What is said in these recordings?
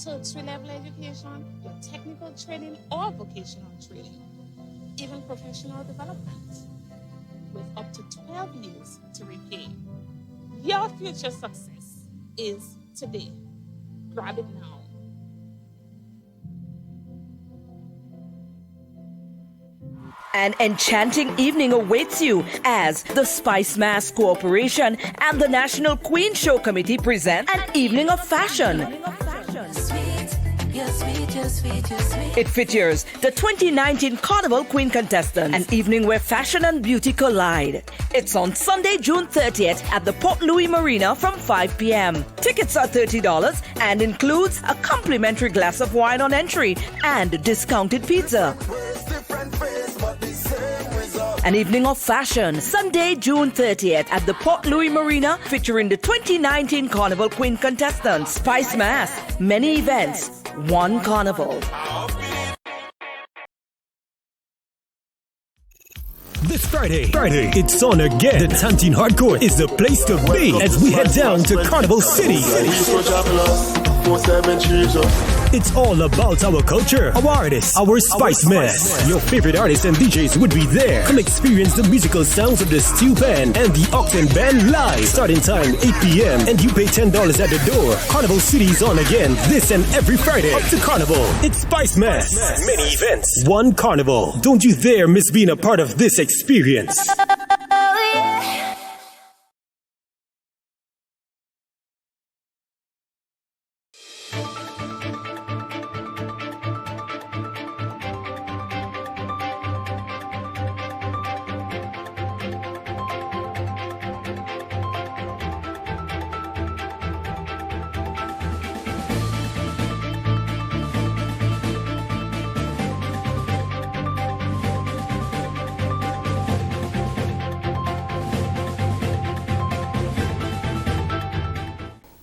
tertiary-level education, your technical training or vocational training, even professional development, with up to 12 years to repay. Your future success is today. Grab it now. An enchanting evening awaits you as the Spice Mass Corporation and the National Queen Show Committee present an evening of fashion. It features the 2019 Carnival Queen contestant, an evening where fashion and beauty collide. It's on Sunday, June 30th at the Port Louis Marina from 5 p.m. Tickets are $30 and includes a complimentary glass of wine on entry and discounted pizza. An evening of fashion, Sunday, June 30th at the Port Louis Marina, featuring the 2019 Carnival Queen contestants, Spice Mass, many events, one carnival. This Friday, it's on again. The Tantin Hardcore is the place to be as we head down to Carnival City. It's all about our culture, our artists, our Spice Mess. Your favorite artists and DJs would be there. Come experience the musical sounds of the Steel Band and the Octane Band live. Starting time 8 p.m. and you pay $10 at the door. Carnival City's on again this and every Friday. Up to Carnival. It's Spice Mess. Many events, one carnival. Don't you dare miss being a part of this experience.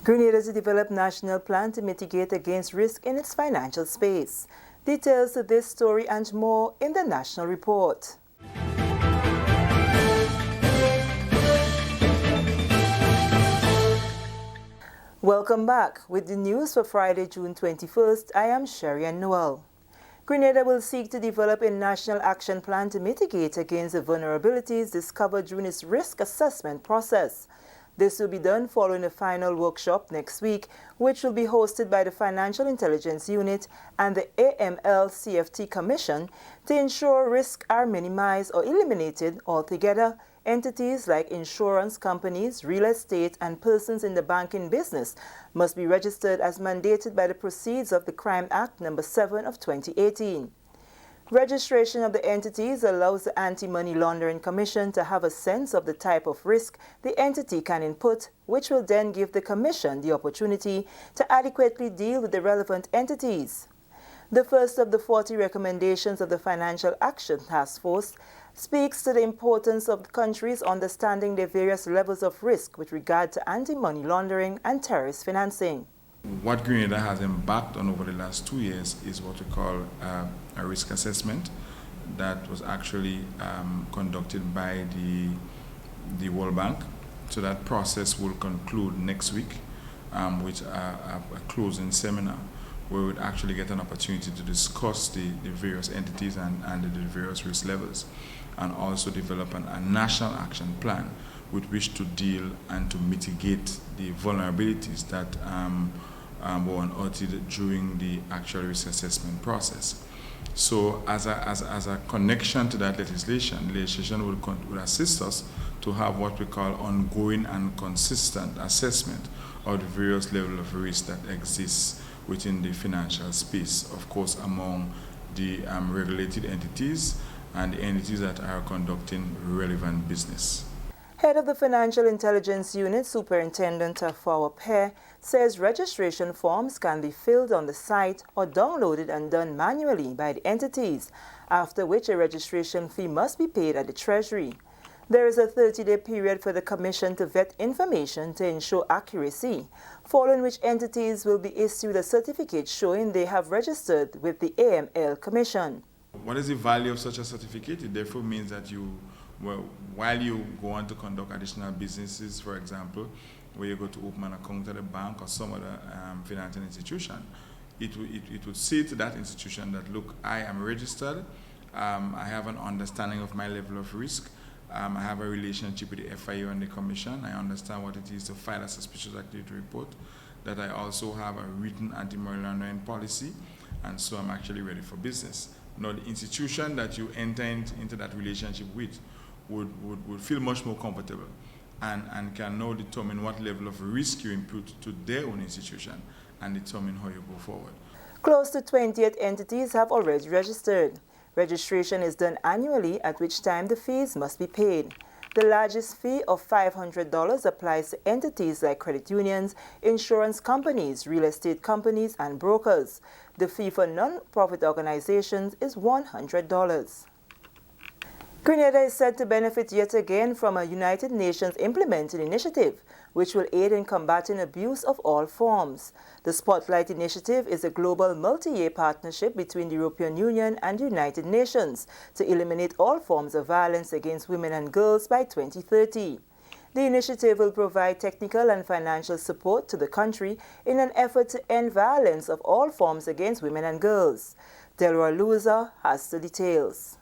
Grenada to develop national plan to mitigate against risk in its financial space. Details to this story and more in the National Report. Welcome back. With the news for Friday, June 21st, I am Sherry and Noel. Grenada will seek to develop a national action plan to mitigate against the vulnerabilities discovered during its risk assessment process. This will be done following a final workshop next week, which will be hosted by the Financial Intelligence Unit and the AML-CFT Commission to ensure risks are minimized or eliminated altogether. Entities like insurance companies, real estate, and persons in the banking business must be registered as mandated by the proceeds of the Crime Act No. 7 of 2018. Registration of the entities allows the Anti-Money Laundering Commission to have a sense of the type of risk the entity can input, which will then give the Commission the opportunity to adequately deal with the relevant entities. The first of the 40 recommendations of the Financial Action Task Force speaks to the importance of the countries understanding their various levels of risk with regard to anti-money laundering and terrorist financing. What Grenada has embarked on over the last 2 years is what we call a risk assessment that was actually conducted by the World Bank. So that process will conclude next week with a closing seminar where we would actually get an opportunity to discuss the various entities and the various risk levels, and also develop a national action plan with which to deal and to mitigate the vulnerabilities that were unearthed during the actual risk assessment process. So as a connection to that legislation would assist us to have what we call ongoing and consistent assessment of the various levels of risk that exists within the financial space, of course among the regulated entities and the entities that are conducting relevant business. Head of the Financial Intelligence Unit, Superintendent Fawa Pair, says registration forms can be filled on the site or downloaded and done manually by the entities, after which a registration fee must be paid at the Treasury. There is a 30-day period for the Commission to vet information to ensure accuracy, following which entities will be issued a certificate showing they have registered with the AML Commission. What is the value of such a certificate? It therefore means that while you go on to conduct additional businesses, for example, where you go to open an account at a bank or some other financial institution, it would say to that institution that, look, I am registered, I have an understanding of my level of risk, I have a relationship with the FIU and the Commission, I understand what it is to file a suspicious activity report, that I also have a written anti-money laundering policy, and so I'm actually ready for business. Now, the institution that you enter into that relationship with would feel much more comfortable and can now determine what level of risk you impute to their own institution and determine how you go forward. Close to 28 entities have already registered. Registration is done annually, at which time the fees must be paid. The largest fee of $500 applies to entities like credit unions, insurance companies, real estate companies, and brokers. The fee for non-profit organizations is $100. Grenada is said to benefit yet again from a United Nations implemented initiative, which will aid in combating abuse of all forms. The Spotlight Initiative is a global multi-year partnership between the European Union and the United Nations to eliminate all forms of violence against women and girls by 2030. The initiative will provide technical and financial support to the country in an effort to end violence of all forms against women and girls. Delroy Louisa has the details.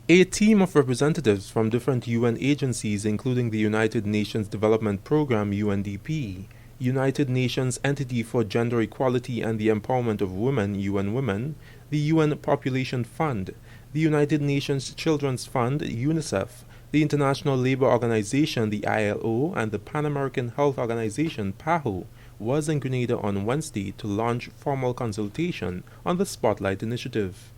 A team of representatives from different UN agencies, including the United Nations Development Programme UNDP, United Nations Entity for Gender Equality and the Empowerment of Women UN Women, the UN Population Fund, the United Nations Children's Fund UNICEF, the International Labour Organization the ILO, and the Pan American Health Organization PAHO was in Grenada on Wednesday to launch formal consultation on the Spotlight Initiative.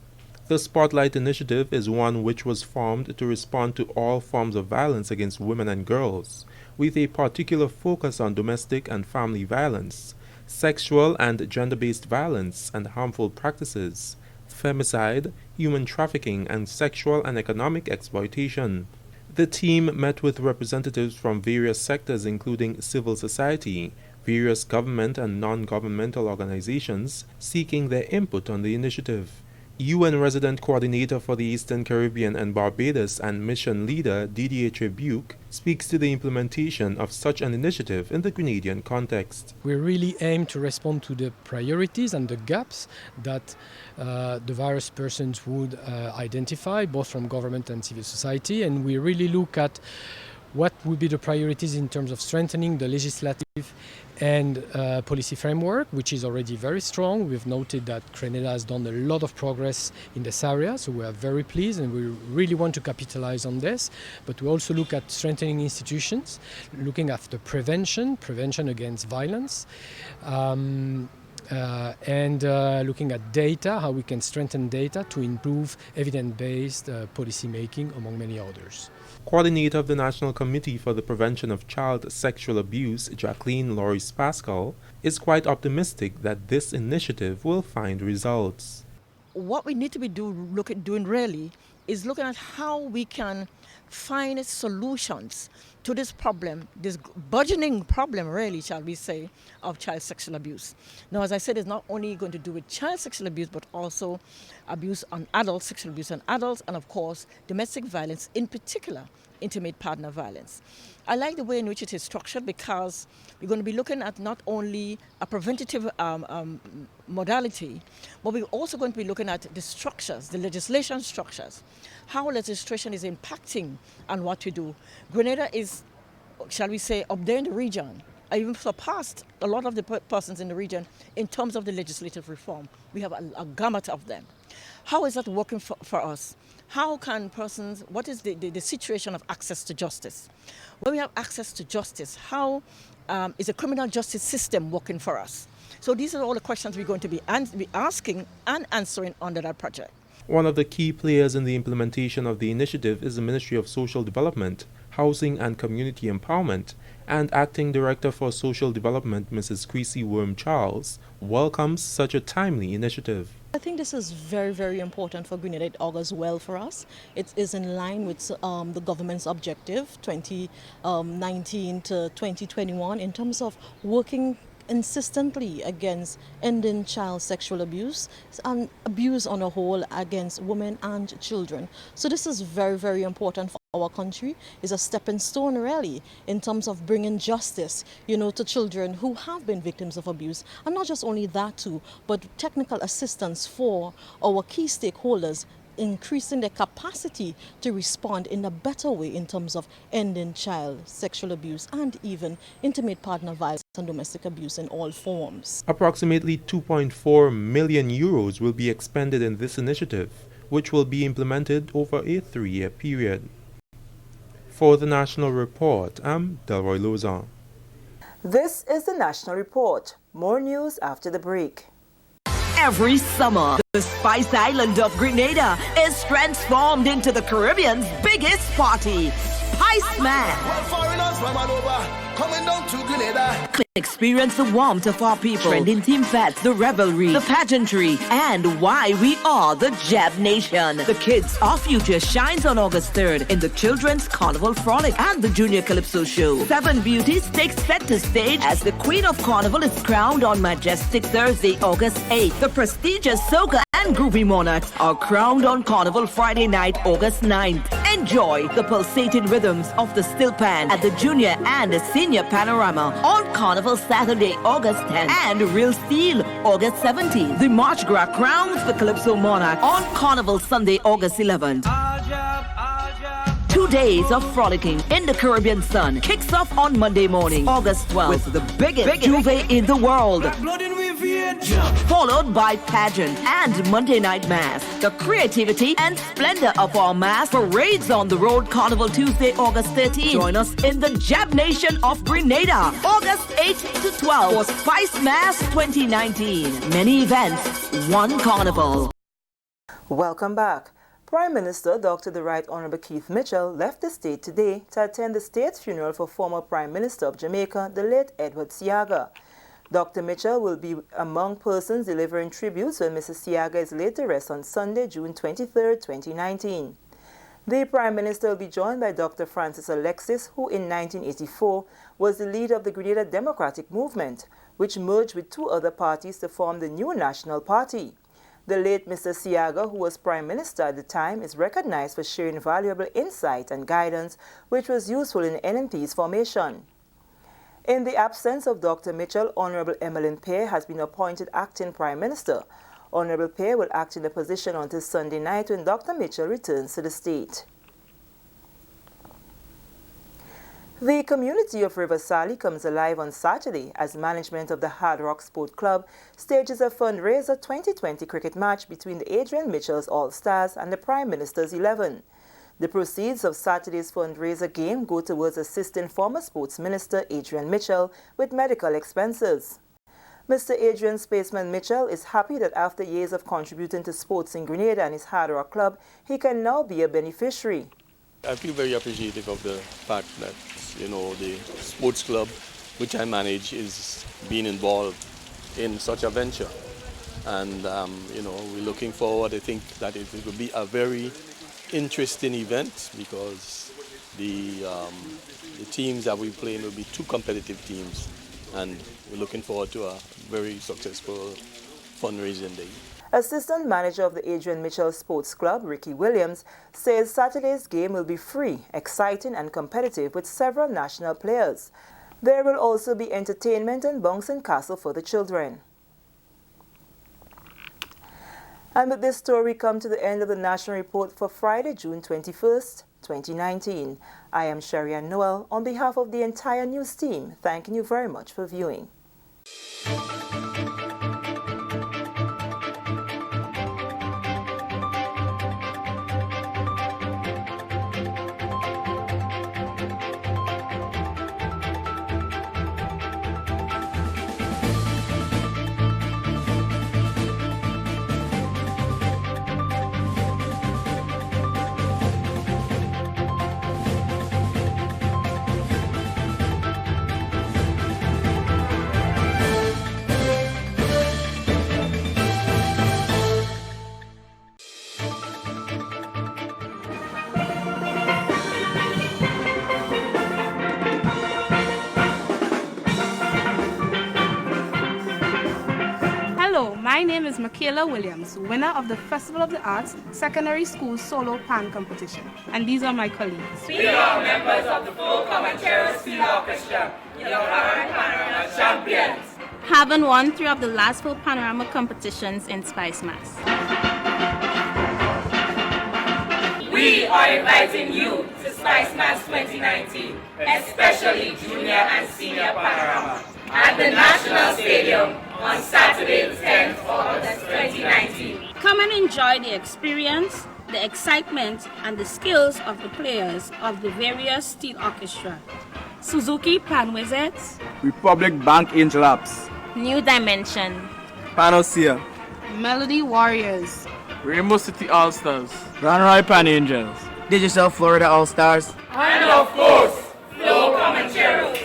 The Spotlight Initiative is one which was formed to respond to all forms of violence against women and girls, with a particular focus on domestic and family violence, sexual and gender-based violence and harmful practices, femicide, human trafficking, and sexual and economic exploitation. The team met with representatives from various sectors including civil society, various government and non-governmental organizations, seeking their input on the initiative. UN Resident Coordinator for the Eastern Caribbean and Barbados and Mission Leader Didier Trebuchet speaks to the implementation of such an initiative in the Grenadian context. We really aim to respond to the priorities and the gaps that the various persons would identify, both from government and civil society, and we really look at what would be the priorities in terms of strengthening the legislative and policy framework, which is already very strong. We've noted that Grenada has done a lot of progress in this area, so we are very pleased and we really want to capitalize on this. But we also look at strengthening institutions, looking after prevention against violence, and looking at data, how we can strengthen data to improve evidence-based policy making, among many others. Coordinator of the National Committee for the Prevention of Child Sexual Abuse, Jacqueline Loris Pascal, is quite optimistic that this initiative will find results. What we need to be doing really is looking at how we can find solutions to this problem, this burgeoning problem, really, shall we say, of child sexual abuse. Now, as I said, it's not only going to do with child sexual abuse, but also abuse on adults, sexual abuse on adults, and of course, domestic violence, in particular, intimate partner violence. I like the way in which it is structured because we're going to be looking at not only a preventative modality, but we're also going to be looking at the structures, the legislation structures, how legislation is impacting on what we do. Grenada is, shall we say, up there in the region. I even surpassed a lot of the persons in the region in terms of the legislative reform. We have a gamut of them. How is that working for us? How can persons, what is the situation of access to justice? When we have access to justice, how is the criminal justice system working for us? So these are all the questions we're going to be asking and answering under that project. One of the key players in the implementation of the initiative is the Ministry of Social Development, Housing and Community Empowerment, and Acting Director for Social Development, Mrs. Creasy Worm-Charles, welcomes such a timely initiative. I think this is very, very important for Grenada. It augurs well for us. It is in line with the government's objective, 2019 to 2021, in terms of working insistently against ending child sexual abuse and abuse on a whole against women and children. So this is very, very important for our country is a stepping stone really in terms of bringing justice, to children who have been victims of abuse. And not just only that too, but technical assistance for our key stakeholders, increasing their capacity to respond in a better way in terms of ending child sexual abuse and even intimate partner violence and domestic abuse in all forms. Approximately 2.4 million euros will be expended in this initiative, which will be implemented over a 3-year period. For the National Report, I'm Delroy Lozan. This is the National Report. More news after the break. Every summer, the Spice Island of Grenada is transformed into the Caribbean's biggest party, Spice Man. Coming down to Grenada. Experience the warmth of our people, trending theme fats, the revelry, the pageantry, and why we are the Jab Nation. The Kids Our Future shines on August 3rd in the Children's Carnival Frolic and the Junior Calypso Show. 7 beauties take center stage as the Queen of Carnival is crowned on majestic Thursday, August 8th. The prestigious soca and groovy monarchs are crowned on Carnival Friday night, August 9th. Enjoy the pulsating rhythms of the steel pan at the Junior and the Senior Panorama on Carnival Saturday, August 10th, and Real Steel, August 17th. The March Gras crowns the Calypso Monarch on Carnival Sunday, August 11th. 2 days of frolicking in the Caribbean sun kicks off on Monday morning, August 12th, with the biggest juve in the world, followed by pageant and Monday night mass. The creativity and splendor of our mass parades on the road Carnival Tuesday, August 13th. Join us in the Jab Nation of Grenada, August 8th to 12th for Spice Mass 2019. Many events, one carnival. Welcome back. Prime Minister Dr. The Right Honourable Keith Mitchell left the state today to attend the state's funeral for former Prime Minister of Jamaica, the late Edward Seaga. Dr. Mitchell will be among persons delivering tributes when Mr. Seaga is laid to rest on Sunday, June 23, 2019. The Prime Minister will be joined by Dr. Francis Alexis, who in 1984 was the leader of the Grenada Democratic Movement, which merged with 2 other parties to form the new National Party. The late Mr. Seaga, who was Prime Minister at the time, is recognized for sharing valuable insight and guidance, which was useful in NNP's formation. In the absence of Dr. Mitchell, Honourable Emmeline Pear has been appointed Acting Prime Minister. Honourable Pear will act in the position until Sunday night when Dr. Mitchell returns to the state. The community of River Sally comes alive on Saturday as management of the Hard Rock Sport Club stages a fundraiser 2020 cricket match between the Adrian Mitchell's All-Stars and the Prime Minister's 11. The proceeds of Saturday's fundraiser game go towards assisting former Sports Minister Adrian Mitchell with medical expenses. Mr. Adrian Spaceman Mitchell is happy that after years of contributing to sports in Grenada and his Hard Rock Club, he can now be a beneficiary. I feel very appreciative of the fact that, the sports club, which I manage, is being involved in such a venture. And, we're looking forward. I think that it will be a very interesting event because the teams that we play will be 2 competitive teams. And we're looking forward to a very successful fundraising day. Assistant manager of the Adrian Mitchell Sports Club, Ricky Williams, says Saturday's game will be free, exciting and competitive with several national players. There will also be entertainment and bouncing castle for the children. And with this story, we come to the end of the National Report for Friday, June 21st, 2019. I am Sherian Noel on behalf of the entire news team, thanking you very much for viewing. My name is Michaela Williams, winner of the Festival of the Arts Secondary School Solo Pan Competition. And these are my colleagues. We are members of the Full Comancheros Field Orchestra, your current Panorama champions. Having won 3 of the last 4 Panorama competitions in Spice Mass. We are inviting you to Spice Mass 2019, especially junior and senior panorama, at the National Stadium on Saturday, 10th August 2019. Come and enjoy the experience, the excitement, and the skills of the players of the various steel orchestra. Suzuki Pan Wizards, Republic Bank Interlaps, New Dimension, Panacea, Melody Warriors, Rainbow City All-Stars, Grand Roy Pan Angels, Digital Florida All-Stars, and of course, Flow Comancheros.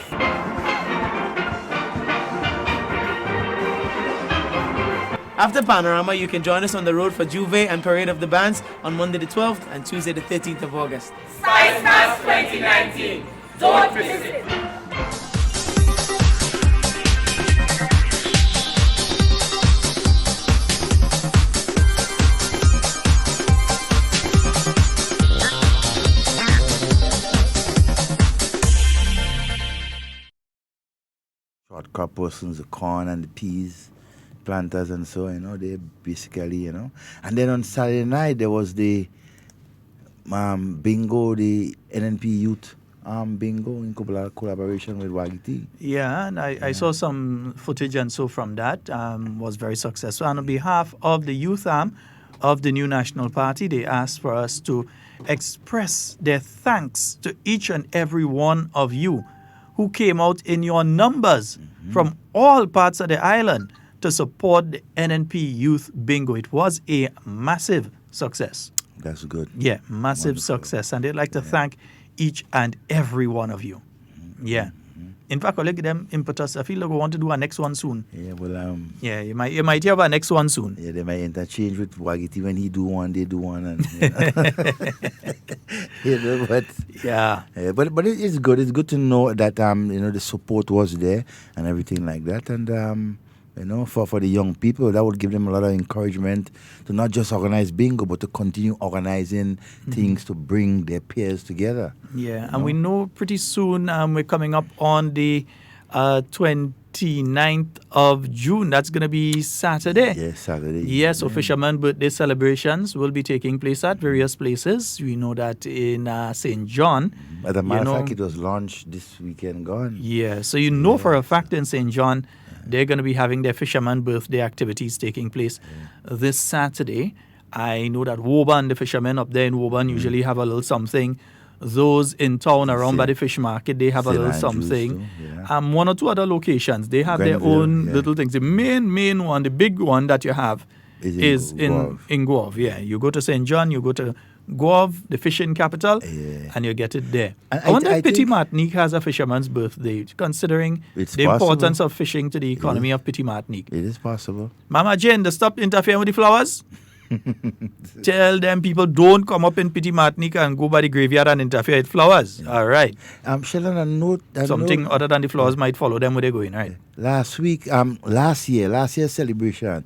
After Panorama, you can join us on the road for Juve and Parade of the Bands on Monday the 12th and Tuesday the 13th of August. Spice Mass 2019. Don't miss it. Short crop persons, the corn and the peas, planters and so, they basically, And then on Saturday night, there was the bingo, the NNP youth bingo in collaboration with WAGT. Yeah, and I saw some footage and so from that, was very successful. And on behalf of the youth arm of the new National Party, they asked for us to express their thanks to each and every one of you who came out in your numbers from all parts of the island to support the NNP Youth Bingo. It was a massive success. That's good. Yeah, massive success. And they'd like to thank each and every one of you. Yeah. In fact, I'll give them impetus. I feel like we want to do our next one soon. Yeah, well, yeah, you might have our next one soon. Yeah, they might interchange with Wagiti. When he do one, they do one. And, but yeah. But it's good. It's good to know that the support was there and everything like that. And for the young people, that would give them a lot of encouragement to not just organize bingo, but to continue organizing things to bring their peers together. Yeah, and we know pretty soon we're coming up on the 29th of June. That's going to be Saturday. Yes, Saturday. Yes, so Fisherman birthday celebrations will be taking place at various places. We know that in St. John. As a matter of fact, it was launched this weekend gone. Yeah, so for a fact in St. John, they're going to be having their Fisherman birthday activities taking place this Saturday. I know that Woburn, the fishermen up there in Woburn, usually have a little something. Those in town around by the fish market, they have a little something. One or two other locations, they have their own little things. The main one, the big one that you have is in Guelph. Yeah, you go to St. John, you go to Guelph, the fishing capital, and you get it there. I wonder if Petit Martinique has a fisherman's birthday, considering the importance of fishing to the economy of Petit Martinique. It is possible. Mama Jane, stop interfering with the flowers. Tell them people don't come up in Petit Martinique and go by the graveyard and interfere with flowers. Yeah. All right. Sheldon, a note. Something other than the flowers might follow them where they're going, right? Last year's celebration,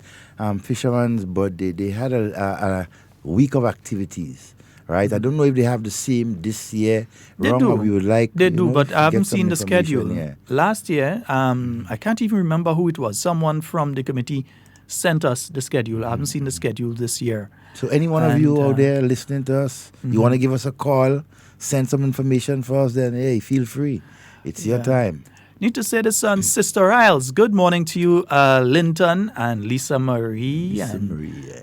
Fisherman's birthday, they had a week of activities. Right, I don't know if they have the same this year. They do. We would like. They do, but I haven't seen the schedule. Yeah. Last year, I can't even remember who it was. Someone from the committee sent us the schedule. I haven't seen the schedule this year. So any one of you out there listening to us, you want to give us a call, send some information for us, then hey, feel free. It's your time. Need to say this on Sister Isles. Good morning to you, Linton and Lisa Marie.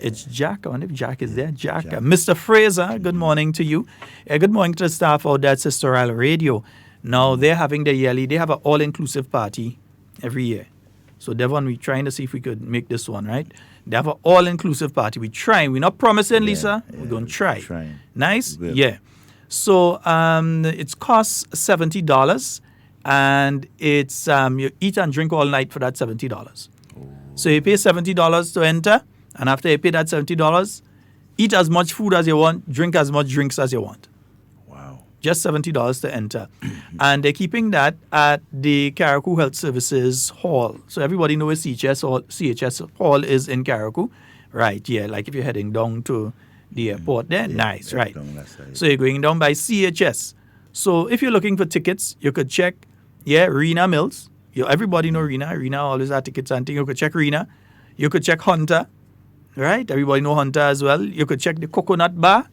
It's Jack. I wonder if Jack is there. Jack. Mr. Fraser, good morning to you. Good morning to the staff out there at Sister Isle Radio. Now, they're having their yearly, they have an all-inclusive party every year. So, Devon, we're trying to see if we could make this one, right? They have an all-inclusive party. We're trying. We're not promising, Lisa. We're going to try. Nice? Yeah. So, it costs $70. And it's you eat and drink all night for that $70. So you pay $70 to enter, and after you pay that $70, eat as much food as you want, drink as much drinks as you want. Wow. Just $70 to enter. And they're keeping that at the Carriacou Health Services Hall. So everybody knows CHS Hall is in Carriacou. Right, yeah, like if you're heading down to the airport there. Nice, right. So you're going down by CHS. So if you're looking for tickets, you could check, Rena Mills. Everybody know Rena. Rena always has tickets and things. You could check Rena. You could check Hunter. Right, everybody know Hunter as well. You could check the Coconut Bar.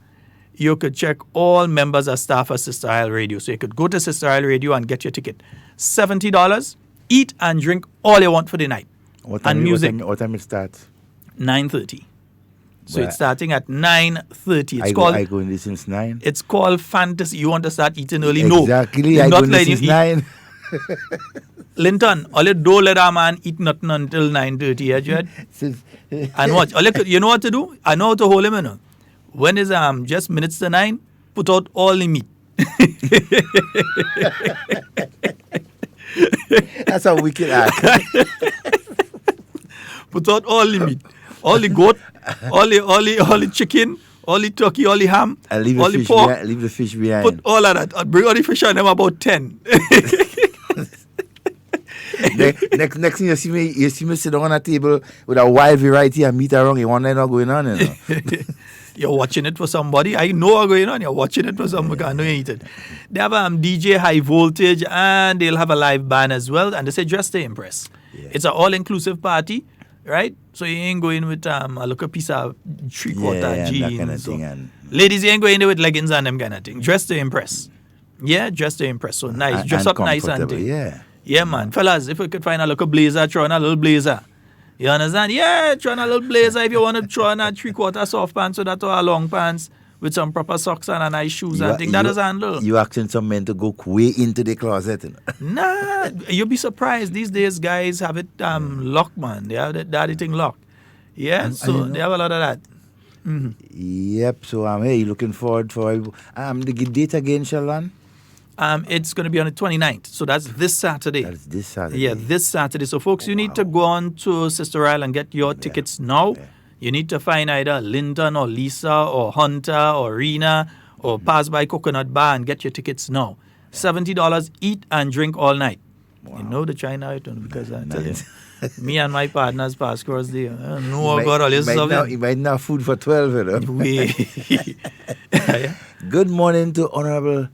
You could check all members of staff of Sister Isle Radio. So you could go to Sister Isle Radio and get your ticket. $70, eat and drink all you want for the night. What time, music. What time it starts? 9:30. So it's starting at 9:30. I go in this since 9. It's called Fantasy. You want to start eating early? Exactly. No. I go in this since 9. Linton, all you don't let a man eat nothing until 9:30, yeah, Jed? And watch. You know what to do? I know how to hold him, you know. When it's just minutes to 9, put out all the meat. That's a wicked act. Put out all the meat, all the goat, all the chicken, all the turkey, all the ham, all the pork. Leave the fish behind. Put all of that. I'll bring all the fish on them about 10. Next thing you see me sit down on a table with a wide variety of meat around. You wonder what's going on, you know. You're watching it for somebody. I know what's going on. You're watching it for somebody. I know you eat it. They have DJ High Voltage and they'll have a live band as well. And they say just to impress. Yeah. It's an all-inclusive party, right? So you ain't going with a little piece of three-quarter jeans. That kind of thing. Ladies, you ain't going there with leggings and them kind of thing. Dress to impress. Yeah, dress to impress. So nice. Dress up nice and thing. Yeah, man. Fellas, if we could find a little blazer, throw on a little blazer. You understand? Yeah, throw on a little blazer. If you want to throw on a three-quarter soft pants or that or a long pants with some proper socks and a nice shoes and things, that is handle. You asking some men to go way into the closet? Nah, you'll be surprised. These days, guys have it locked, man. They have the thing locked. Yeah, so they have a lot of that. Mm-hmm. Yep, so hey, looking forward for the date again, Sheldon? It's going to be on the 29th. So that's this Saturday. That's this Saturday. Yeah, this Saturday. So, folks, you need to go on to Sister Isle and get your tickets now. Yeah. You need to find either Linton or Lisa or Hunter or Rena or pass by Coconut Bar and get your tickets now. $70, eat and drink all night. Wow. You know the China item because I tell you. Me and my partners pass across there. You might not have food for 12, you know. Good morning to Honorable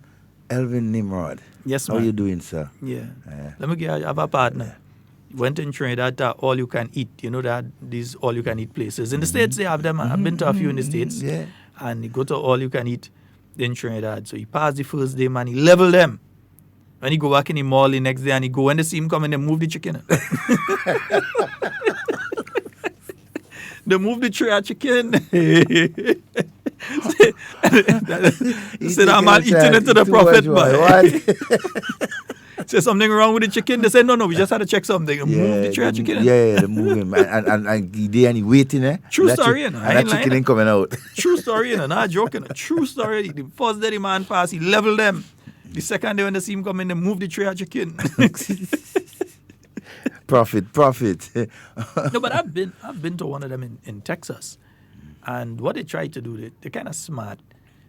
Elvin Nimrod. Yes, man. How you doing, sir? Yeah. Let me get. I have a partner. Went in Trinidad to all you can eat. You know that these all you can eat places. In the States, they have them. I've been to a few in the States. Yeah. And you go to all you can eat in Trinidad. So he passed the first day, man. He leveled them. When he go back in the mall the next day and he go, when they see him coming, they move the chicken. They move the tray of chicken. He said, I'm not eating it to the prophet, man. Say something wrong with the chicken. They said, no, we just had to check something. Move the tray of chicken. Yeah, they move him. And he waiting, eh? True story, you know. And that chicken ain't coming out. True story, you know. Not joking. True story. The first day the man passed, he leveled them. The second day when they see him coming, they move the tray of chicken. Profit. No, but I've been to one of them in Texas. And what they try to do, they're kind of smart.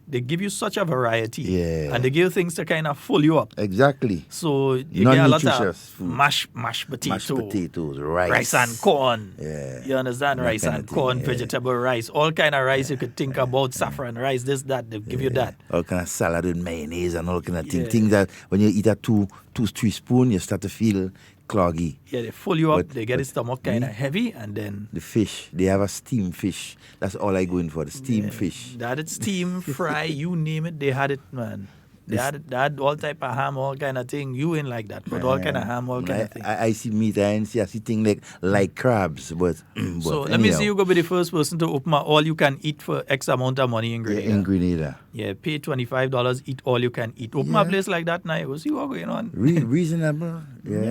They give you such a variety. Yeah. And they give things to kind of fill you up. Exactly. So you get a lot of food. mashed potatoes, rice and corn. Yeah. You understand? Rice and corn, vegetable rice, all kind of rice you could think about, saffron rice, this, that, they give you that. All kind of salad with mayonnaise and all kind of things. Things that when you eat a 2-3 spoon, you start to feel cloggy. Yeah, they fill you up. They get the stomach kind of heavy, and then the fish. They have a steam fish. That's all I go in for. The steam fish. They had it steam, fry, you name it. They had it, man. They had all type of ham, all kind of thing. You ain't like that, but all kind of ham, all kind of thing. I see meat. I see things like crabs, but so let me see you go be the first person to open all you can eat for X amount of money in Grenada. Yeah, in Grenada. Yeah, pay $25, eat all you can eat. Open a place like that now. We'll see what's going on. Reasonable,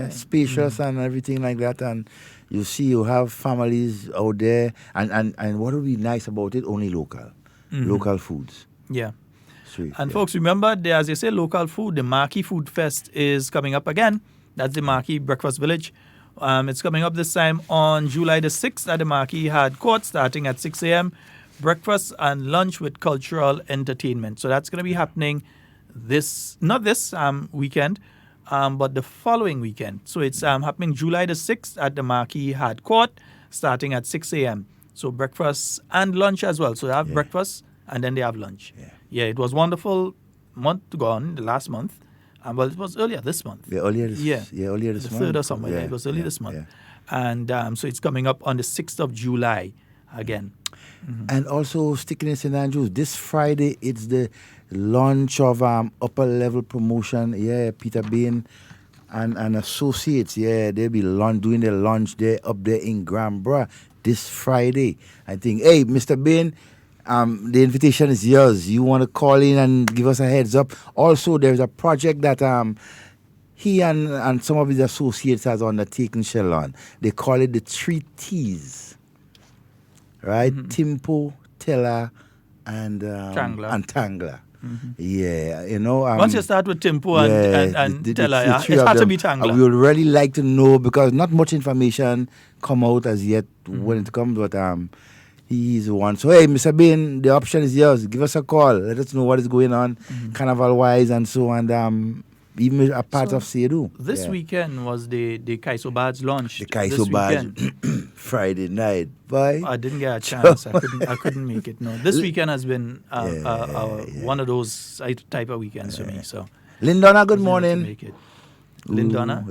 spacious and everything like that, and you see you have families out there, and what would be nice about it? Only local foods. Yeah. And folks, remember, as you say, local food, the Marquee Food Fest is coming up again. That's the Marquee Breakfast Village. It's coming up this time on July the 6th at the Marquee Hard Court, starting at 6 a.m. Breakfast and lunch with cultural entertainment. So that's going to be happening not this weekend, but the following weekend. So it's happening July the 6th at the Marquee Hard Court, starting at 6 a.m. So breakfast and lunch as well. So they have breakfast and then they have lunch. Yeah, it was wonderful month gone, the last month. Well, it was earlier this month. Earlier this the month. 3rd or somewhere. Yeah, it was early this month. And so it's coming up on the 6th of July again. And also sticking in St. Andrews, this Friday it's the launch of upper level promotion. Yeah, Peter Bain and associates. Yeah, they'll be doing their launch there up there in Granborough this Friday. I think, hey, Mr. Bain, the invitation is yours. You want to call in and give us a heads up. Also, there's a project that he and some of his associates has undertaken, Sheldon. They call it the 3 T's. Right? Timpo, Teller, and Tangler. Yeah, you know. Once you start with Timpo and Teller, it has to be Tangler. We would really like to know, because not much information come out as yet when it comes, but he's the one. So, hey, Mr. Bain, the option is yours. Give us a call. Let us know what is going on, carnival-wise and so on. Even a part of Sedu. This weekend was the Kaiso Badge launch. The Kaiso Badge Friday night. Boy. I didn't get a chance. I couldn't make it. No, this weekend has been one of those type of weekends for me. So, Lindona, good morning. Make it. Lindona,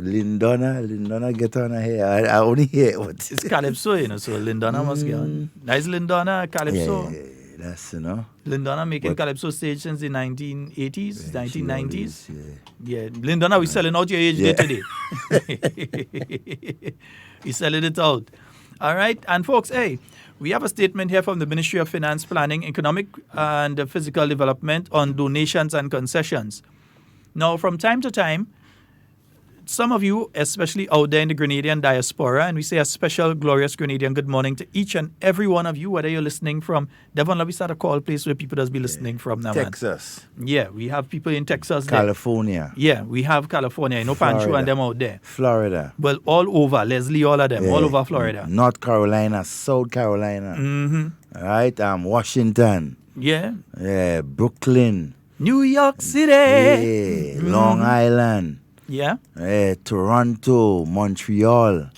get on here. I only hear what it's Calypso, you know. So Lindona must get on. Nice Lindona, Calypso. That's, you know. Lindona making Calypso stage since the 1980s, 1990s. Yeah, Lindona, we're selling out your age day today. We're selling it out. All right. And folks, hey, we have a statement here from the Ministry of Finance, Planning, Economic and Physical Development on donations and concessions. Now, from time to time, some of you, especially out there in the Grenadian diaspora, and we say a special, glorious Grenadian good morning to each and every one of you, whether you're listening from Devon, let me start a call place where people does be listening from now. Texas. Man. Yeah, we have people in Texas. California. There. Yeah, we have California. You know, Pancho and them out there. Florida. Well, all over. Leslie, all of them. All over Florida. North Carolina, South Carolina. Mm-hmm. All right. Washington. Yeah. Yeah. Brooklyn. New York City. Yeah. Long Island. Yeah. Toronto, Montreal,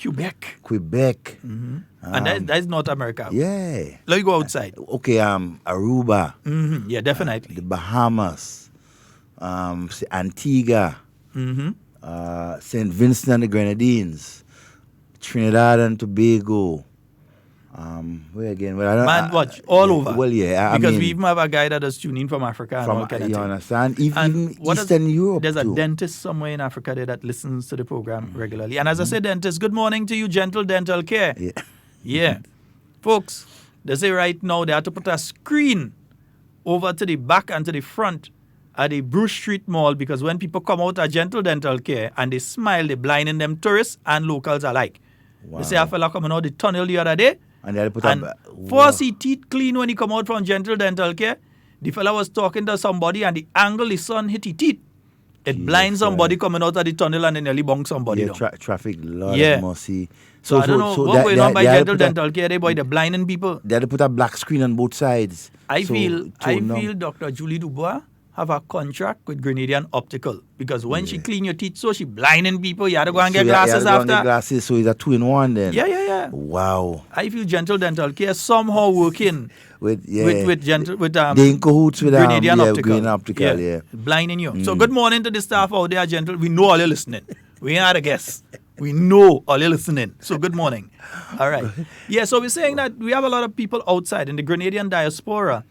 Quebec. Mm-hmm. And that's North America. Yeah. Let me go outside. Okay, Aruba. Mm-hmm. Yeah, definitely. The Bahamas, Antigua, St. Vincent and the Grenadines, Trinidad and Tobago. Where again? Well, watch all over. Well, yeah, because we even have a guy that does tune in from Africa and all kind of you thing. Understand? Even Eastern Europe. There's too. a dentist somewhere in Africa there that listens to the program regularly. And as I said, dentist, good morning to you, Gentle Dental Care. Yeah. Folks, they say right now they have to put a screen over to the back and to the front at the Bruce Street Mall, because when people come out at Gentle Dental Care and they smile, they're blinding them tourists and locals alike. Wow. They say a fella coming out the tunnel the other day. And they put for see teeth clean when he come out from Gentle Dental Care, the fella was talking to somebody and the angle the sun hit his teeth. It blinds somebody coming out of the tunnel and then nearly bonks somebody down. Traffic, Lord have mercy. So I don't know what's going on by Gentle Dental Care. They boy, they're blinding people. They had to put a black screen on both sides. I feel Dr. Julie Dubois have a contract with Grenadian Optical, because when she clean your teeth, so she blinding people. You had to go and get glasses after. Get glasses, so it's a 2-in-1 then. Yeah. Wow. I feel Gentle Dental Care somehow working with in cahoots with Grenadian Optical. Yeah. Blinding you. So good morning to the staff out there, Gentle. We know all you're listening. We ain't had a guess. We know all you're listening. So good morning. All right. Yeah, so we're saying that we have a lot of people outside in the Grenadian diaspora.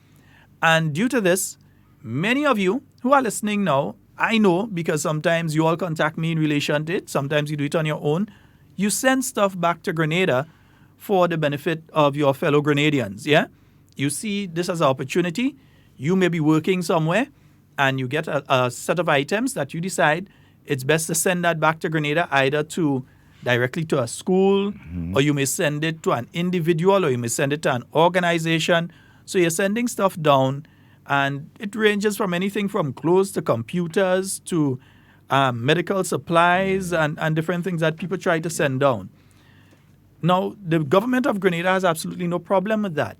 And due to this, many of you who are listening now, I know, because sometimes you all contact me in relation to it. Sometimes you do it on your own. You send stuff back to Grenada for the benefit of your fellow Grenadians, yeah? You see this as an opportunity. You may be working somewhere and you get a set of items that you decide it's best to send that back to Grenada, either directly to a school, or you may send it to an individual, or you may send it to an organization. So you're sending stuff down. And it ranges from anything from clothes to computers to medical supplies and different things that people try to send down. Now, the government of Grenada has absolutely no problem with that.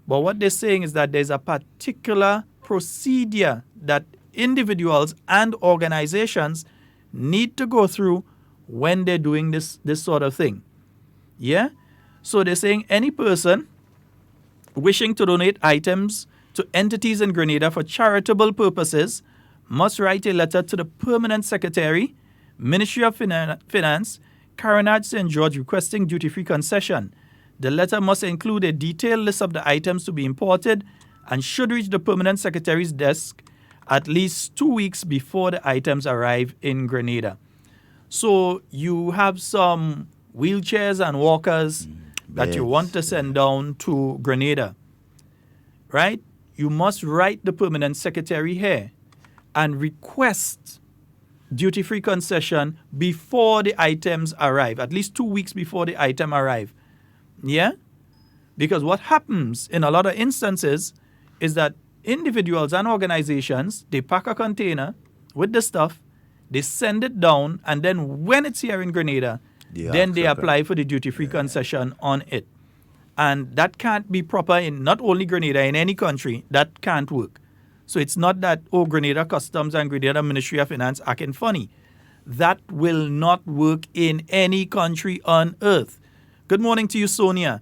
But what they're saying is that there's a particular procedure that individuals and organizations need to go through when they're doing this sort of thing. Yeah? So they're saying any person wishing to donate items to entities in Grenada for charitable purposes must write a letter to the Permanent Secretary, Ministry of Finance, Carriacou, St. George, requesting duty-free concession. The letter must include a detailed list of the items to be imported and should reach the Permanent Secretary's desk at least 2 weeks before the items arrive in Grenada. So you have some wheelchairs and walkers that you want to send down to Grenada, right? You must write the Permanent Secretary here and request duty-free concession before the items arrive, at least 2 weeks before the item arrive. Yeah? Because what happens in a lot of instances is that individuals and organizations, they pack a container with the stuff, they send it down, and then when it's here in Grenada, then they apply for the duty-free concession on it. And that can't be proper in not only Grenada, in any country. That can't work. So it's not that, Grenada Customs and Grenada Ministry of Finance acting funny. That will not work in any country on earth. Good morning to you, Sonia.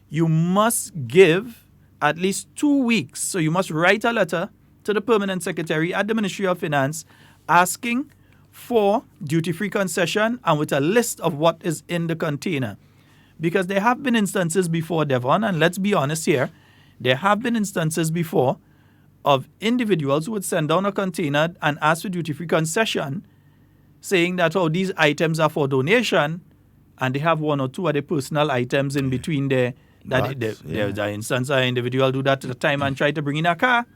You must give at least 2 weeks. So you must write a letter to the Permanent Secretary at the Ministry of Finance asking for duty-free concession and with a list of what is in the container. Because there have been instances before, Devon, and let's be honest here, there have been instances before of individuals who would send down a container and ask for duty-free concession, saying that, these items are for donation, and they have one or two other personal items in between there. There's an instance an individual do that at the time and try to bring in a car.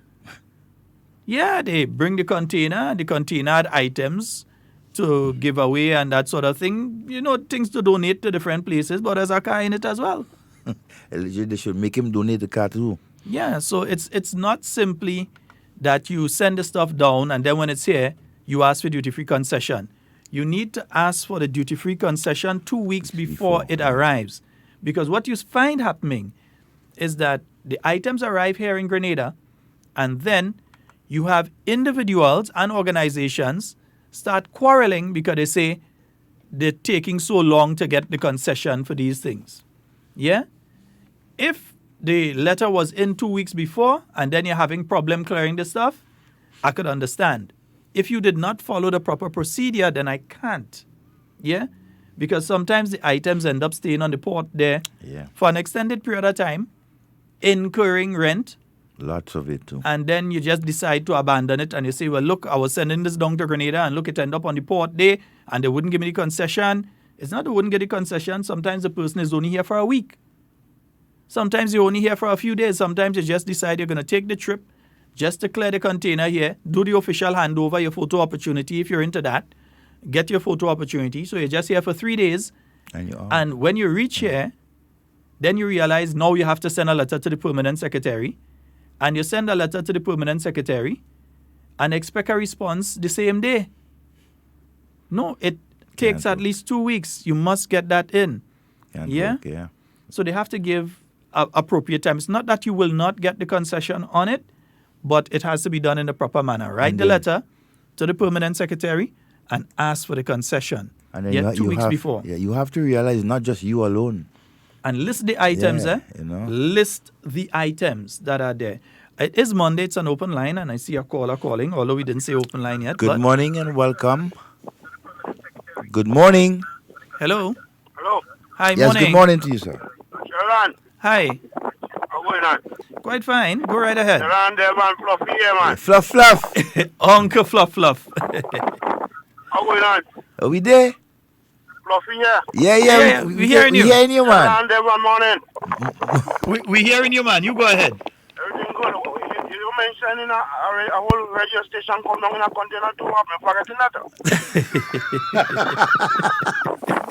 Yeah, they bring the container had items to give away and that sort of thing. Things to donate to different places, but there's a car in it as well. They should make him donate the car too. Yeah, so it's not simply that you send the stuff down and then when it's here, you ask for duty-free concession. You need to ask for the duty-free concession 2 weeks before it arrives. Because what you find happening is that the items arrive here in Grenada and then you have individuals and organizations start quarreling because they say they're taking so long to get the concession for these things. Yeah? If the letter was in 2 weeks before and then you're having problem clearing the stuff, I could understand. If you did not follow the proper procedure, then I can't. Yeah? Because sometimes the items end up staying on the port there for an extended period of time, incurring rent. Lots of it too. And then you just decide to abandon it and you say, well, look, I was sending this down to Grenada and look, it ended up on the port there and they wouldn't give me the concession. It's not they wouldn't get the concession. Sometimes the person is only here for a week. Sometimes you're only here for a few days. Sometimes you just decide you're going to take the trip just to clear the container here, do the official handover, your photo opportunity if you're into that. Get your photo opportunity. So you're just here for 3 days. And when you reach here, then you realize now you have to send a letter to the Permanent Secretary. And you send a letter to the Permanent Secretary and expect a response the same day. No, it takes at least 2 weeks. You must get that in. Yeah. So they have to give appropriate time. It's not that you will not get the concession on it, but it has to be done in the proper manner. Write the letter to the Permanent Secretary and ask for the concession. And then 2 weeks before. Yeah, you have to realize not just you alone. And list the items, List the items that are there. It is Monday, it's an open line, and I see a caller calling, although we didn't say open line yet. Good morning and welcome. Good morning. Hello. Hello. Hi, yes, morning. Good morning to you, sir. Sheldon. Hi. How going on? Quite fine. Go right ahead. Sheldon Devon Fluffy here, man. Fluff. Uncle Fluff. How going on? Are we there? Fluffy here. Yeah. We hearing you. We hearing you, man. Sheldon Devon morning. We hearing you, man. You go ahead. Everything good. You mentioned in a whole radio station come down in a container too. I'm forgetting that.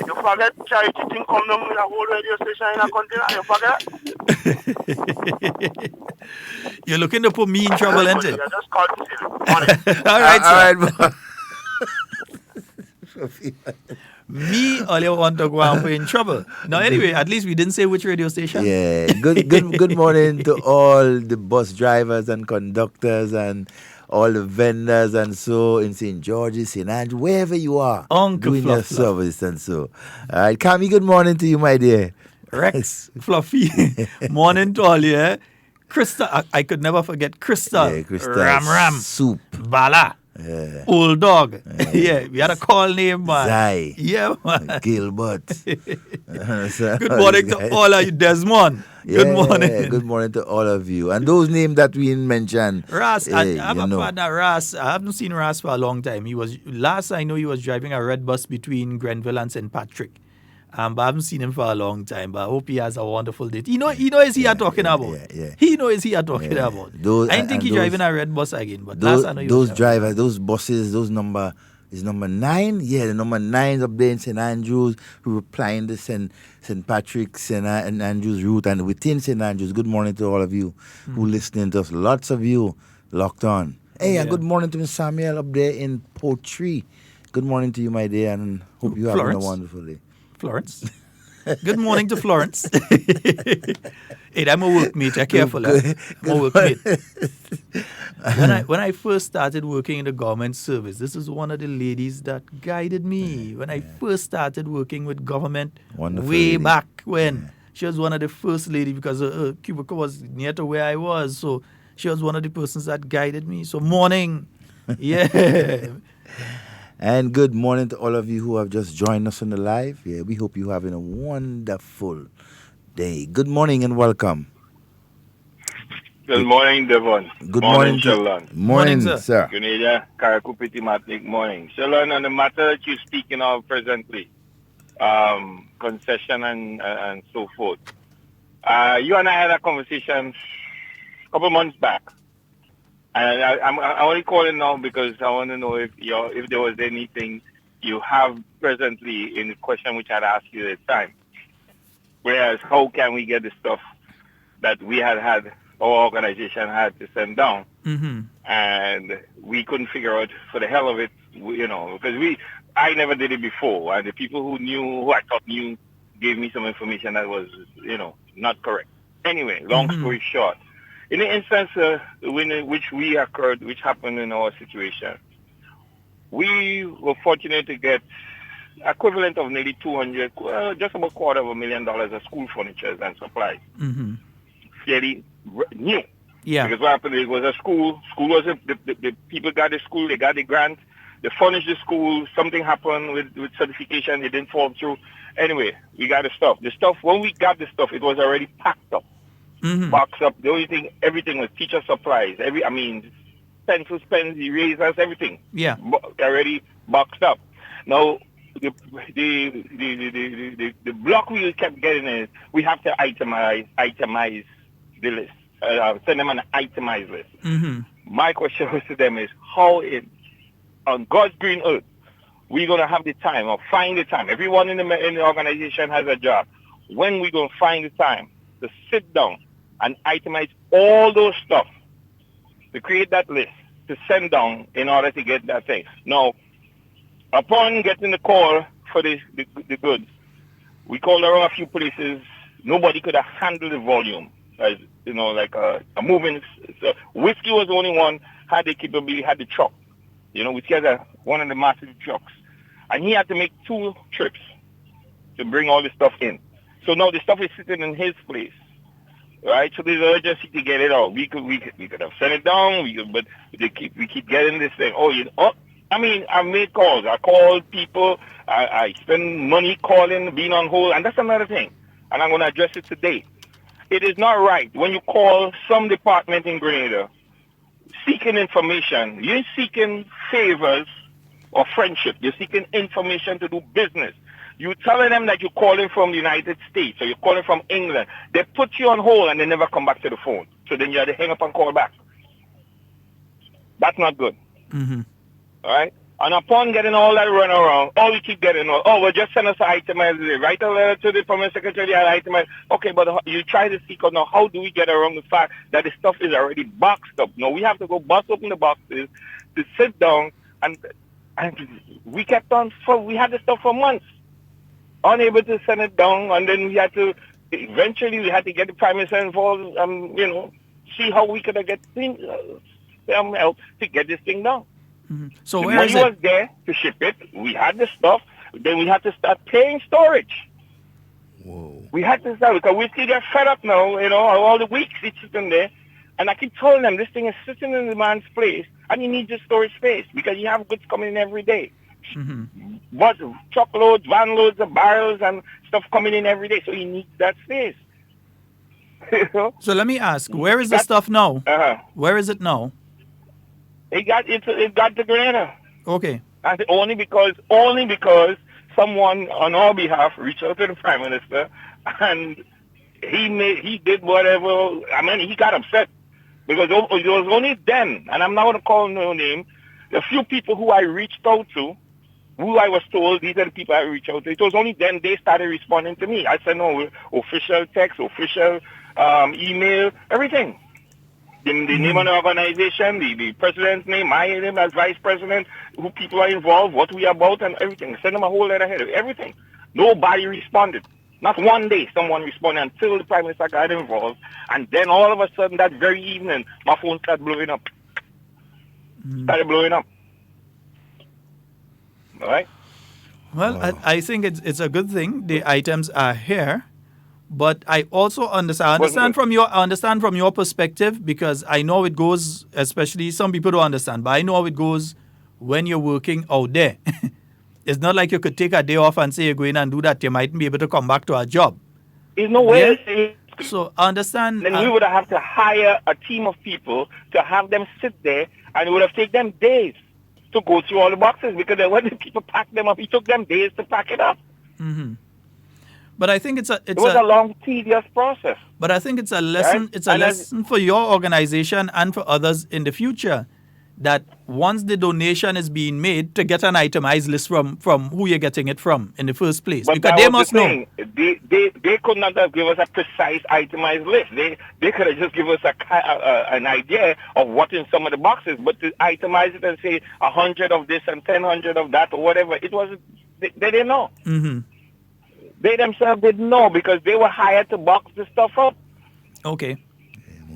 You forget charity thing come down in a whole radio station in a container. You forget? You're looking to put me in trouble, ain't it? You just called to see you. All right, sir. All right, me, all you want to go and put in trouble. Now, anyway, at least we didn't say which radio station. Yeah. Good morning to all the bus drivers and conductors and all the vendors and so in St. George's, St. Andrew, wherever you are, Uncle doing your service and so. All right, Kami, good morning to you, my dear. Rex, Fluffy, morning to all you. Krista, I could never forget Crystal. Yeah, Crystal. Ram. Soup. Bala. Yeah. Old dog. Yeah, we had a call name, man. Zai. Yeah, man. Gilbert. Good morning to all of you, Desmond. Good morning. Good morning to all of you. And those names that we mentioned. Ras, I have a partner, Ras. I haven't seen Ras for a long time. Last I know he was driving a red bus between Grenville and St. Patrick. But I haven't seen him for a long time. But I hope he has a wonderful day. He knows he are talking about. He knows he are talking about. I didn't think he's driving a red bus again. But last I know he was drivers, those buses, those number 9. Yeah, the number 9 up there in St. Andrews, who replying to St. Patrick's and Andrews route and within St. Andrews. Good morning to all of you who listening to us. Lots of you locked on. Hey, and good morning to Miss Samuel up there in Portree. Good morning to you, my dear, and hope you having a wonderful day. Florence. Good morning to Florence. Hey, I'm a workmate. I'm careful. I'm a workmate. When I first started working in the government service, this is one of the ladies that guided me. When I first started working with government, way back when. She was one of the first ladies because her cubicle was near to where I was. So she was one of the persons that guided me. So morning. Yeah. And good morning to all of you who have just joined us on the live. Yeah, we hope you're having a wonderful day. Good morning and welcome. Good morning, Devon. Good morning, Sheldon. Morning, sir. Grenada, Carriacou, Petit Matlik, morning. Sheldon, on the matter that you're speaking of presently, concession and so forth. You and I had a conversation a couple months back. And I'm only calling now because I want to know if there was anything you have presently in the question which I'd asked you at the time. Whereas, how can we get the stuff that we had our organization had to send down, and we couldn't figure out for the hell of it, because I never did it before, and the people who I thought knew, gave me some information that was, not correct. Anyway, long story short. In the instance which happened in our situation, we were fortunate to get equivalent of nearly just about $250,000 of school furniture and supplies. Fairly new. Yeah. Because what happened, it was a school. School was the people got the school, they got the grant, they furnished the school. Something happened with certification, it didn't fall through. Anyway, we got the stuff. The stuff, when we got the stuff, it was already packed up. Boxed up. The only thing, everything was teacher supplies. Pencils, pens, erasers, everything. Yeah. Already boxed up. Now, the block we kept getting is we have to itemize the list. Send them an itemized list. My question was to them is, how on God's green earth we going to have the time or find the time? Everyone in the organization has a job. When we going to find the time to sit down and itemize all those stuff, to create that list, to send down in order to get that thing. Now, upon getting the call for the goods, we called around a few places. Nobody could have handled the volume. As like a moving. So Whiskey was the only one had the capability, had the truck. Whiskey has one of the massive trucks, and he had to make 2 trips to bring all the stuff in. So now the stuff is sitting in his place. Right, so there's urgency to get it out. We could have sent it down. But we keep getting this thing. I made calls. I called people. I spend money calling, being on hold, and that's another thing. And I'm going to address it today. It is not right when you call some department in Grenada seeking information. You're seeking favors or friendship. You're seeking information to do business. You're telling them that you're calling from the United States or you're calling from England. They put you on hold and they never come back to the phone. So then you have to hang up and call back. That's not good. All right? And upon getting all that run around, we keep getting, well, just send us an itemized list. Write a letter to the permanent secretary, itemized. Okay, but you try to seek out now, how do we get around the fact that the stuff is already boxed up? No, we have to go bust open the boxes to sit down, and we kept on, we had the stuff for months. Unable to send it down, and then we had to get the Prime Minister involved, see how we could get things, help to get this thing done. So the where money is it? was there to ship it. We had the stuff. Then we had to start paying storage. Whoa. We had to start because we still get fed up now, all the weeks it's sitting there. And I keep telling them this thing is sitting in the man's place and you need your storage space because you have goods coming in every day. But truckloads, van loads of barrels and stuff coming in every day. So you need that space. So let me ask, where is the stuff now? Where is it now? It got to Grenada. Okay. And only because someone on our behalf reached out to the Prime Minister and he did whatever. I mean, he got upset because it was only then, and I'm not going to call no name, the few people who I reached out to, who I was told these are the people I reached out to, it was only then they started responding to me. I said, no, official text, official email, everything. The name of the organization, the president's name, my name as vice president, who people are involved, what we are about, and everything. Send them a whole letter ahead of everything. Nobody responded. Not one day someone responded until the Prime Minister got involved. And then all of a sudden, that very evening, my phone started blowing up. Started blowing up. All right? Well, I think it's a good thing. The items are here. But I also understand from your perspective, because I know it goes, especially some people don't understand, but I know how it goes when you're working out there. It's not like you could take a day off and say you're going and do that. You mightn't be able to come back to a job. There's no way. Yeah? So I understand. Then we would have to hire a team of people to have them sit there, and it would have taken them days to go through all the boxes because when the people pack them up, it took them days to pack it up. But I think it was a long, tedious process. But I think it's a lesson. Right? It's a lesson for your organization and for others in the future, that once the donation is being made, to get an itemized list from who you're getting it from in the first place, but because they must know. They could not have given us a precise itemized list. They could have just given us an idea of what in some of the boxes, but to itemize it and say 100 of this and 100 of that or whatever, it wasn't. They didn't know. They themselves didn't know because they were hired to box the stuff up. Okay.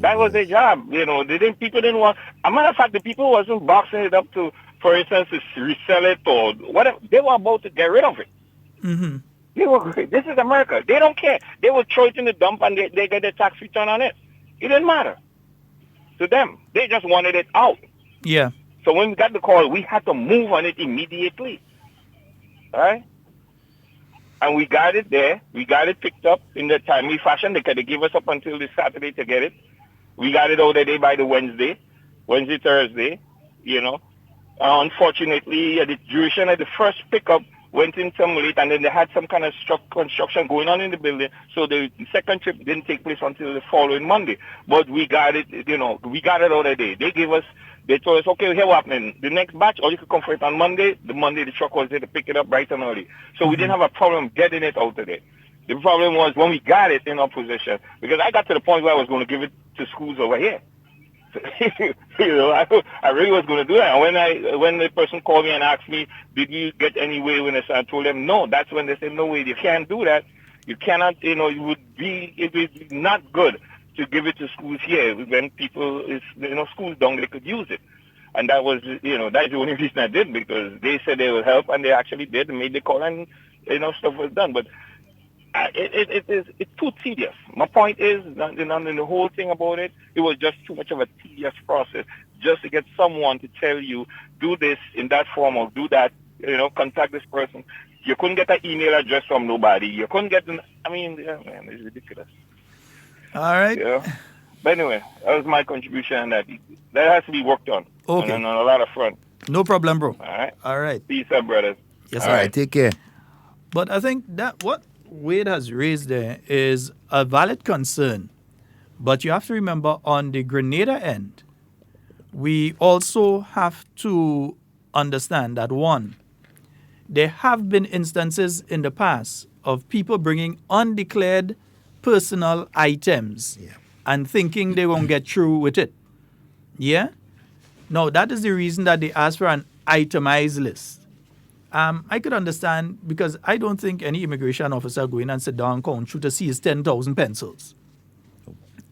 That was their job. People didn't want... As a matter of fact, the people wasn't boxing it up to, for instance, to resell it or whatever. They were about to get rid of it. This is America. They don't care. They will throw it in the dump and they get a tax return on it. It didn't matter to them. They just wanted it out. Yeah. So when we got the call, we had to move on it immediately. All right? And we got it there. We got it picked up in the timely fashion. They gave us up until this Saturday to get it. We got it out the day by the Wednesday, Thursday, Unfortunately, the duration of the first pickup went in some late, and then they had some kind of construction going on in the building. So the second trip didn't take place until the following Monday. But we got it, we got it out the day. They told us, okay, here what happening. The next batch, or you could come for it on Monday. The Monday, the truck was there to pick it up bright and early. So we didn't have a problem getting it out today. The problem was when we got it in our possession, because I got to the point where I was going to give it to schools over here. I really was going to do that. And when the person called me and asked me, did you get any waivers? I told them no. That's when they said, no way, you can't do that. You cannot, it would be not good to give it to schools here when people schools down, they could use it. And that was, that's the only reason I did, because they said they would help, and they actually did and made the call, and, stuff was done. But it's too tedious. My point is, the whole thing about it, it was just too much of a tedious process just to get someone to tell you, do this in that form or do that, contact this person. You couldn't get an email address from nobody. You couldn't get it's ridiculous. All right. Yeah. But anyway, that was my contribution. That has to be worked on. Okay. And on a lot of front. No problem, bro. All right. Peace up, brothers. Yes, all right. Take care. But I think that what Wade has raised there is a valid concern. But you have to remember, on the Grenada end, we also have to understand that, one, there have been instances in the past of people bringing undeclared personal items and thinking they won't get through with it. Yeah? Now, that is the reason that they ask for an itemized list. I could understand, because I don't think any immigration officer go in and sit down and count through to see his 10,000 pencils.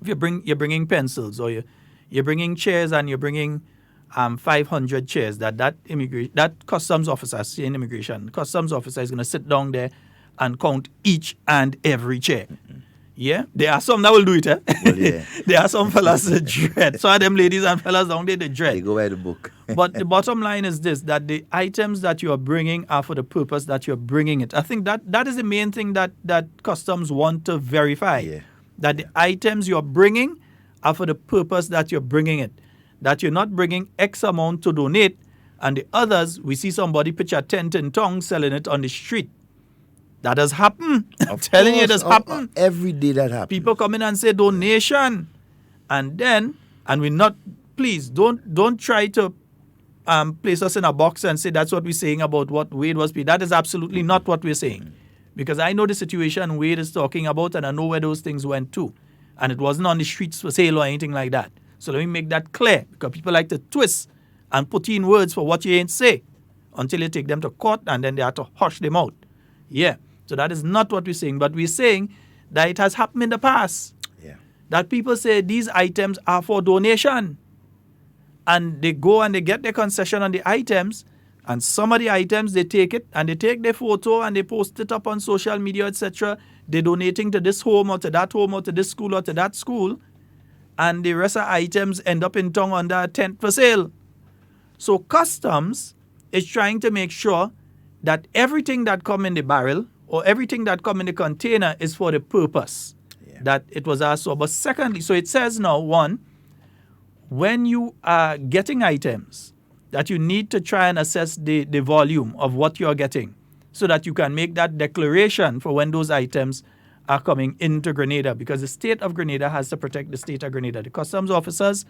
If you're bringing pencils, or you're bringing chairs and you're bringing 500 chairs, that customs officer, saying immigration, customs officer is going to sit down there and count each and every chair. Yeah, there are some that will do it. Well, yeah. There are some fellas that dread. So them ladies and fellas down there, they dread. They go by the book. But the bottom line is this, that the items that you are bringing are for the purpose that you're bringing it. I think that is the main thing that customs want to verify. Yeah. That the items you're bringing are for the purpose that you're bringing it. That you're not bringing X amount to donate, and the others, we see somebody pitch a tent in tongue selling it on the street. That has happened. I'm telling you, it has happened. Every day that happens. People come in and say donation. And we're not, please, don't try to place us in a box and say that's what we're saying about what Wade was paid. That is absolutely not what we're saying. Because I know the situation Wade is talking about, and I know where those things went to. And it wasn't on the streets for sale or anything like that. So let me make that clear, because people like to twist and put in words for what you ain't say until you take them to court and then they have to hush them out. Yeah. So that is not what we're saying. But we're saying that it has happened in the past. Yeah. That people say these items are for donation. And they go and they get their concession on the items. And some of the items, they take it and they take their photo and they post it up on social media, etc. They're donating to this home or to that home or to this school or to that school. And the rest of the items end up in tongue under a tent for sale. So customs is trying to make sure that everything that come in the barrel or everything that come in the container is for the purpose that it was asked for. But secondly, so it says now, one, when you are getting items, that you need to try and assess the volume of what you're getting so that you can make that declaration for when those items are coming into Grenada, because the state of Grenada has to protect the state of Grenada. The customs officers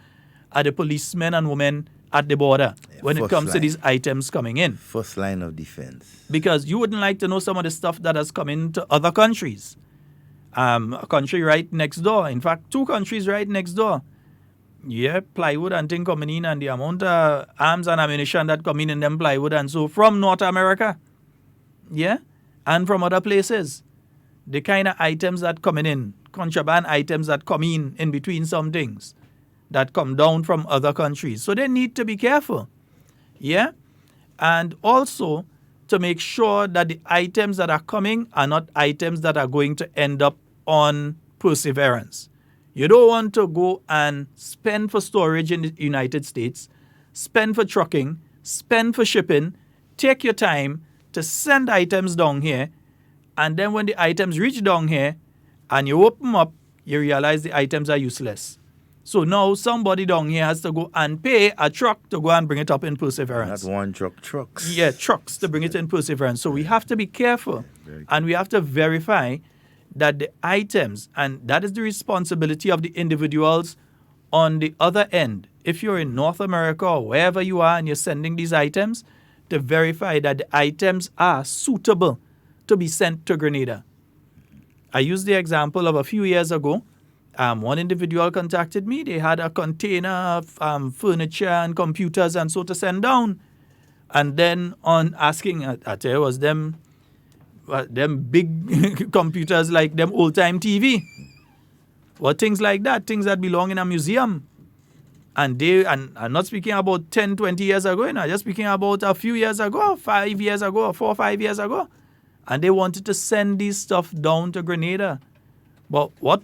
are the policemen and women at the border when it comes to these items coming in. First line of defense. Because you wouldn't like to know some of the stuff that has come into other countries. A country right next door. In fact, 2 countries right next door. Yeah, plywood and thing coming in, and the amount of arms and ammunition that come in them plywood and so from North America. Yeah, and from other places. The kind of items that coming in, contraband items that come in between some things that come down from other countries. So they need to be careful. Yeah, and also to make sure that the items that are coming are not items that are going to end up on perseverance. You don't want to go and spend for storage in the United States, spend for trucking, spend for shipping, take your time to send items down here, and then when the items reach down here and you open them up, you realize the items are useless. So now somebody down here has to go and pay a truck to go and bring it up in perseverance. Not one truck, trucks. Yeah, trucks to bring it in perseverance. So we have to be careful and we have to verify that the items, and that is the responsibility of the individuals on the other end. If you're in North America or wherever you are and you're sending these items, to verify that the items are suitable to be sent to Grenada. I used the example of a few years ago. One individual contacted me. They had a container of furniture and computers and so to send down. And then on asking, I tell you, was them big computers like them old-time TV. Or things like that, things that belong in a museum. And I'm not speaking about 10, 20 years ago, I'm just speaking about a few years ago, 5 years ago, 4 or 5 years ago. And they wanted to send these stuff down to Grenada. But what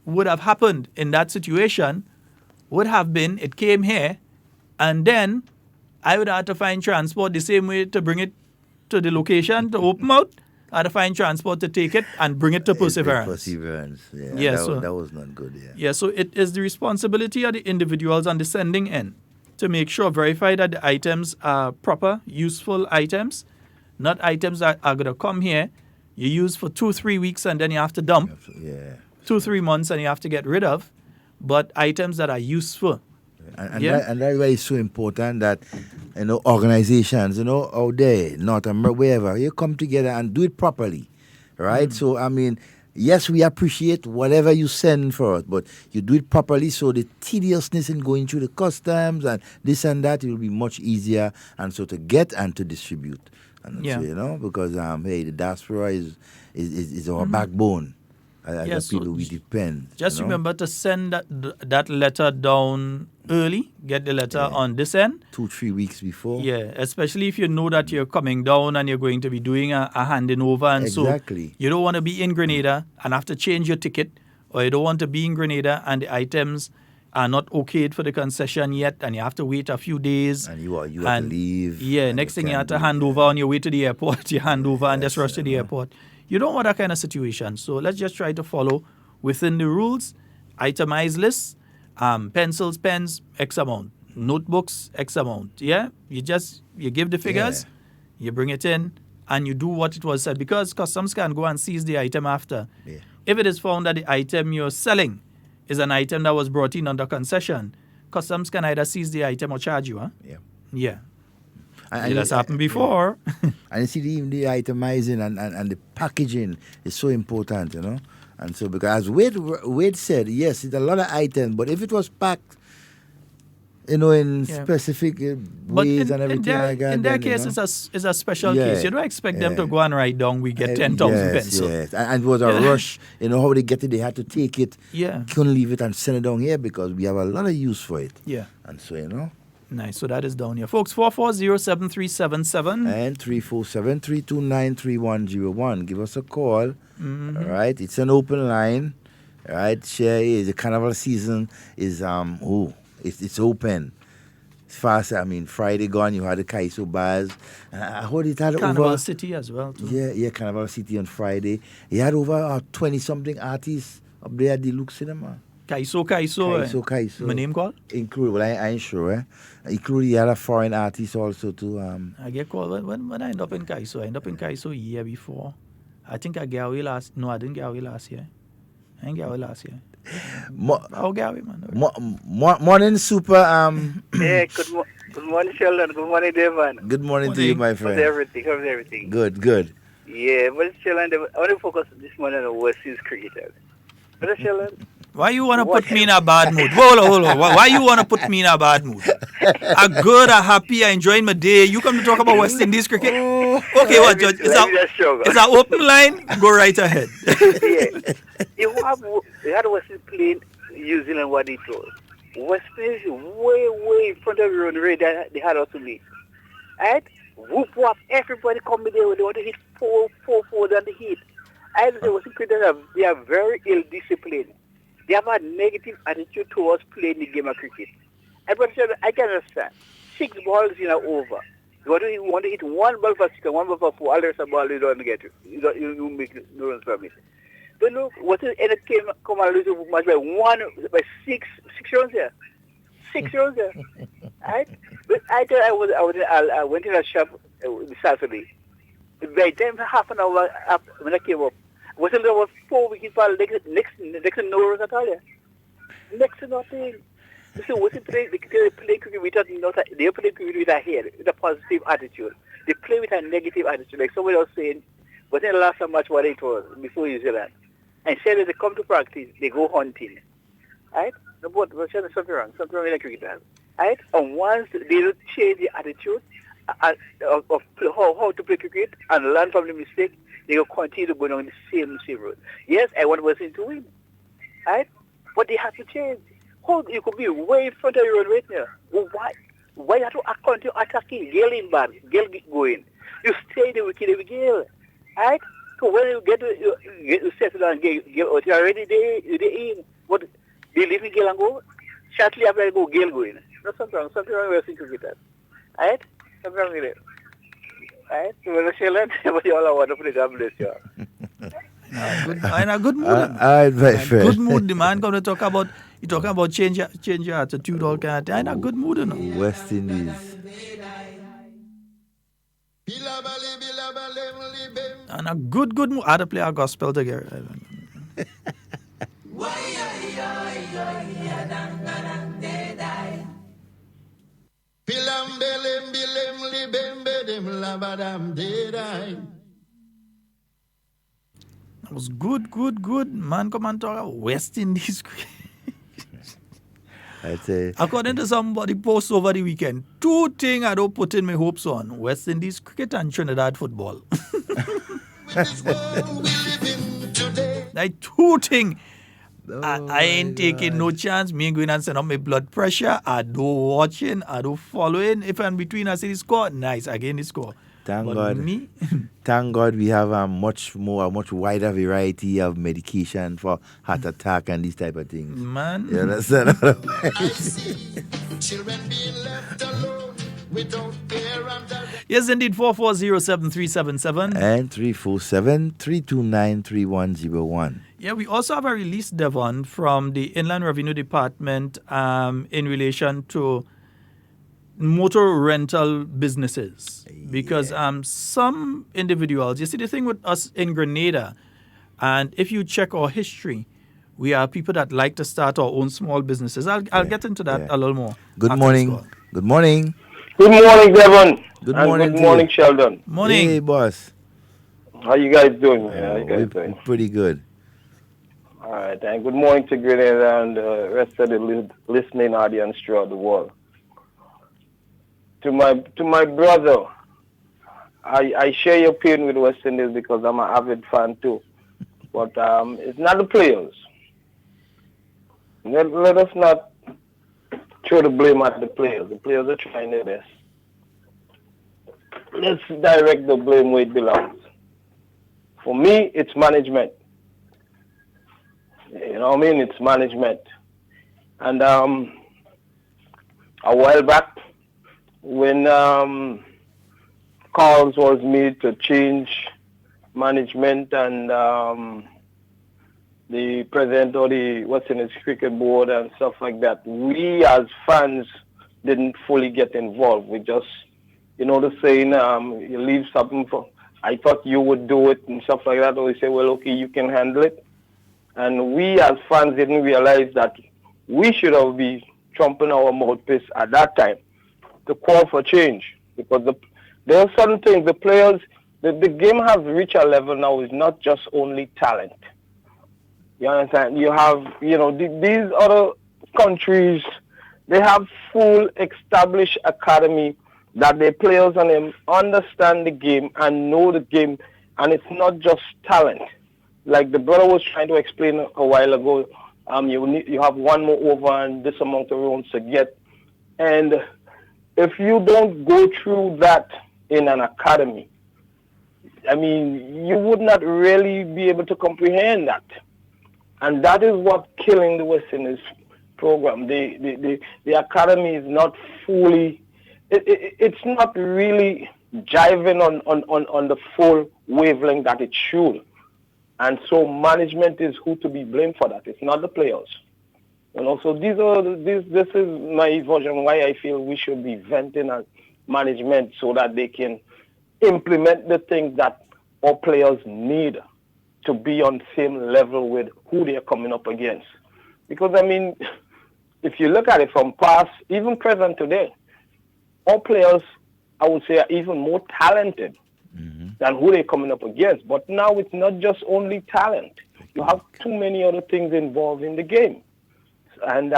would have happened in that situation would have been it came here, and then I would have to find transport the same way to bring it to the location to open out. I had to find transport to take it and bring it to perseverance. Yeah, that was not good. Yeah, so it is the responsibility of the individuals on the sending end to make sure, verify that the items are proper, useful items, not items that are going to come here, you use for 2-3 weeks and then you have to dump. 2-3 months and you have to get rid of, but items that are useful. And that's why it's so important that, organizations, out there, North America, wherever, you come together and do it properly, right? So, yes, we appreciate whatever you send for us, but you do it properly so the tediousness in going through the customs and this and that, it will be much easier and so to get and to distribute. And so, because, the diaspora is our backbone. as Yeah, the so people we depend. Just you know? remember to send that letter down early. Get the letter on this end. 2-3 weeks before. Yeah, especially if you know that you're coming down and you're going to be doing a handing over. And Exactly. so you don't want to be in Grenada and have to change your ticket, or you don't want to be in Grenada and the items are not okayed for the concession yet, and you have to wait a few days. And you have to leave. Yeah, next thing you have to hand over on your way to the airport. You hand over and just rush to the airport. You don't want that kind of situation. So let's just try to follow within the rules. Itemized lists, pencils, pens, X amount. Notebooks, X amount. Yeah, you give the figures, you bring it in, and you do what it was said. Because customs can go and seize the item after. Yeah. If it is found that the item you're selling is an item that was brought in under concession, customs can either seize the item or charge you. Huh? Yeah. Yeah. And it has happened before. And you see, even the itemizing and the packaging is so important, you know. And so, because as Wade said, yes, it's a lot of items, but if it was packed, you know, in specific ways and everything like that. In their case, it's a special case. You don't expect them to go and write down, we get 10,000 pencils. Yes, and it was a rush. You know how they get it, they had to take it. Yeah. Couldn't leave it and send it down here because we have a lot of use for it. Yeah. And so, you know. Nice. So that is down here. Folks, 440-7377. And 347-329-3101. Give us a call. Mm-hmm. All right. It's an open line. All right. Share is the carnival season is it's open. It's fast. I mean, Friday gone, you had the Carriacou bars. I heard it had Carnival over City as well, too. Yeah, Carnival City on Friday. He had over 20-something artists up there at the Luke Cinema. Carriacou. My name called? Include, well, I ain't sure. Include the other foreign artists also too. I get called when I end up in Carriacou. I end up in Carriacou a year before. I think I get away last. No, I didn't get away last year. I didn't get away last year. I'll get away, man. Morning, super. Yeah, good morning, Sheldon. Good morning, Devon. Good morning to you, my friend. How's everything? Good. Yeah, but Sheldon, I want to focus this morning on overseas cricketers. But Sheldon, why you want to put me in a bad mood? Hold on. Why you want to put me in a bad mood? I'm good, I'm happy, I'm enjoying my day. You come to talk about West Indies cricket? Okay, what, Judge? It's an open line. Go right ahead. Yeah. You had West Indies playing New Zealand what they told. West Indies way in front of you on the radar. They had us to lead. Right? Whoop, everybody come there. They want to hit 4 than the hit. I say West Indies cricketers, they are very ill-disciplined. They have a negative attitude towards playing the game of cricket. I can understand. 6 balls in an over. You want to hit 1 ball for 6 and 1 ball for 4. All the rest of the ball you don't get it. You make no runs from it. But look, what if any came come and lose a match by 6 runs there? 6 runs there. Right? But I went in a shop this Saturday. By the time half an hour after when I came up, there was 4 wickets for next to no runs at all. Next to nothing. So they play cricket with a head, with a positive attitude. They play with a negative attitude. Like somebody was saying, but in the last match what it was before New Zealand. And said that they come to practice, they go hunting. Right? No, but something wrong with the cricket. Right? And once they don't change the attitude of how to play cricket and learn from the mistake, they will continue going on the same road. Yes, I want West Indies to win. Right? But they have to change. How you could be way in front of your own right now? Why you have to continue attacking Gale in bad, Gale going? You stay there with Gale. Right? So when you get to settle down Gale, you're already there in. But they leave Gale and go. Shortly after they go, Gale going. No, something wrong with the cricket. Right? Something wrong with it. Right? So when I say that, but you all want to play, God bless you. In a good mood. Good mood. The man going to talk about change your attitude, all kind of thing. In a good mood, you know. West Indies. And a good mood. I had to play a gospel together. That was good. Man, come and talk about West Indies. According to somebody post over the weekend, 2 things I don't put in my hopes on: West Indies cricket and Trinidad football. Like two things. I ain't taking no chance. Me ain't going and send up my blood pressure. I do watching. I do following. If I'm between, I see the score. Nice. Again, the score. Thank But God. me, Thank God we have a much wider variety of medication for heart attack and these type of things. Man. You understand? Yes, indeed. 4407377 and 347-329-3101. Yeah, we also have a release, Devon, from the Inland Revenue Department in relation to motor rental businesses. Because some individuals, you see the thing with us in Grenada, and if you check our history, we are people that like to start our own small businesses. I'll get into that a little more. Good morning. Good morning. Good morning, Devon. Good and morning. Good morning, Sheldon. Morning. Hey, boss. How you guys doing, man? How you guys doing? Pretty good. All right, and good morning to Grenada and the rest of the listening audience throughout the world. To my brother, I share your pain with West Indies because I'm an avid fan too. But it's not the players. Let us not throw the blame at the players. The players are trying their best. Let's direct the blame where it belongs. For me, it's management. You know what I mean? It's management. And a while back, when calls was made to change management and the president or the West Indies Cricket Board and stuff like that, we as fans didn't fully get involved. We just, you know the saying, you leave something for, I thought you would do it and stuff like that, or we say, well, okay, you can handle it. And we as fans didn't realize that we should have been trumping our mouthpiece at that time to call for change. Because there are certain things, the players, the game has reached a level now, is not just only talent. You understand? You have, you know, these other countries, they have full established academy that their players and them understand the game and know the game, and it's not just talent. Like the brother was trying to explain a while ago, you have one more over and this amount of runs to get. And if you don't go through that in an academy, I mean, you would not really be able to comprehend that. And that is what's killing the West Indies program. The academy is not fully, it's not really jiving on the full wavelength that it should. And so management is who to be blamed for that. It's not the players. You know, so this is my version why I feel we should be venting at management so that they can implement the things that our players need to be on the same level with who they're coming up against. Because, I mean, if you look at it from past, even present today, our players, I would say, are even more talented than who they're coming up against. But now it's not just only talent. You have too many other things involved in the game. And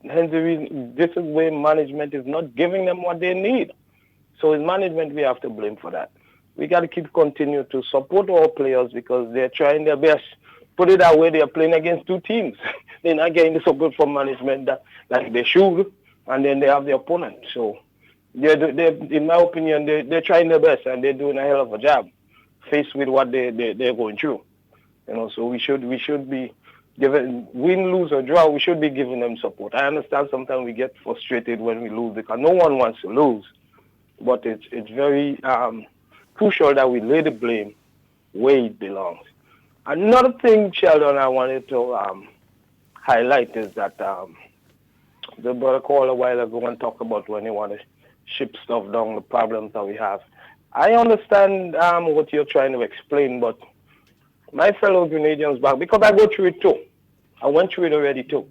hence the reason, this is where management is not giving them what they need. So in management, we have to blame for that. We got to continue to support our players because they're trying their best. Put it that way, they're playing against two teams. They're not getting the support from management like they should, and then they have the opponent. So, they're in my opinion, they're trying their best, and they're doing a hell of a job, faced with what they're going through. You know, so we should be giving, win, lose, or draw, we should be giving them support. I understand sometimes we get frustrated when we lose because no one wants to lose, but it's very crucial that we lay the blame where it belongs. Another thing, Sheldon, I wanted to highlight is that the brother called a while ago and talked about when he wanted to ship stuff down, the problems that we have. I understand what you're trying to explain, but my fellow Grenadians back, because I go through it too. I went through it already too.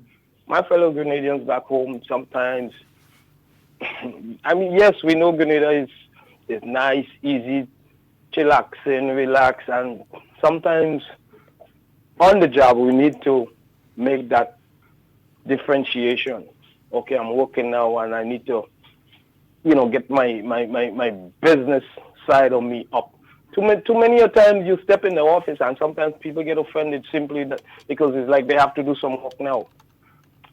My fellow Grenadians back home sometimes, I mean, yes, we know Grenada is nice, easy, chillaxing, relax, and sometimes on the job we need to make that differentiation. Okay, I'm working now and I need to, you know, get my business side of me up. Too many a times you step in the office and sometimes people get offended simply because it's like they have to do some work now.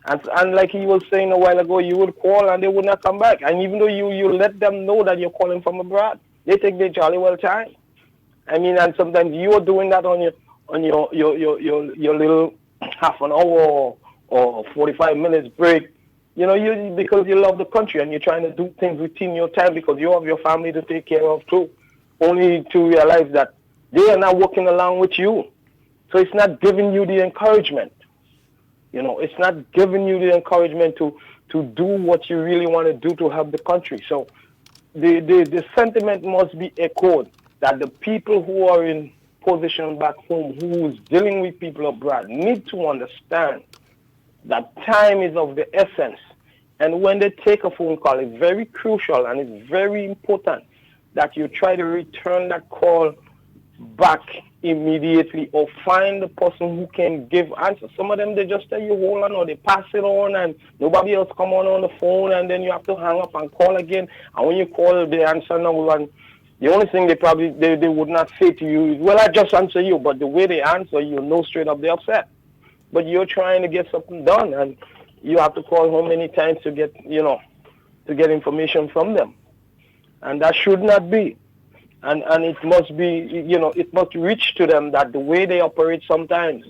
And like he was saying a while ago, you would call and they would not come back. And even though you let them know that you're calling from abroad, they take their jolly well time. I mean, and sometimes you are doing that on your little half an hour or 45 minutes break. You know, because you love the country and you're trying to do things within your time because you have your family to take care of too. Only to realize that they are not working along with you. So it's not giving you the encouragement. You know, it's not giving you the encouragement to do what you really want to do to help the country. So the sentiment must be echoed that the people who are in position back home, who's dealing with people abroad, need to understand that time is of the essence. And when they take a phone call, it's very crucial and it's very important that you try to return that call back immediately or find the person who can give answers. Some of them, they just tell you hold on or they pass it on and nobody else come on the phone and then you have to hang up and call again. And when you call, they answer no one. The only thing they would not say to you is, well, I just answer you. But the way they answer, you know straight up they're upset. But you're trying to get something done and you have to call home many times to get, to get information from them. And that should not be. And it must be, it must reach to them that the way they operate sometimes,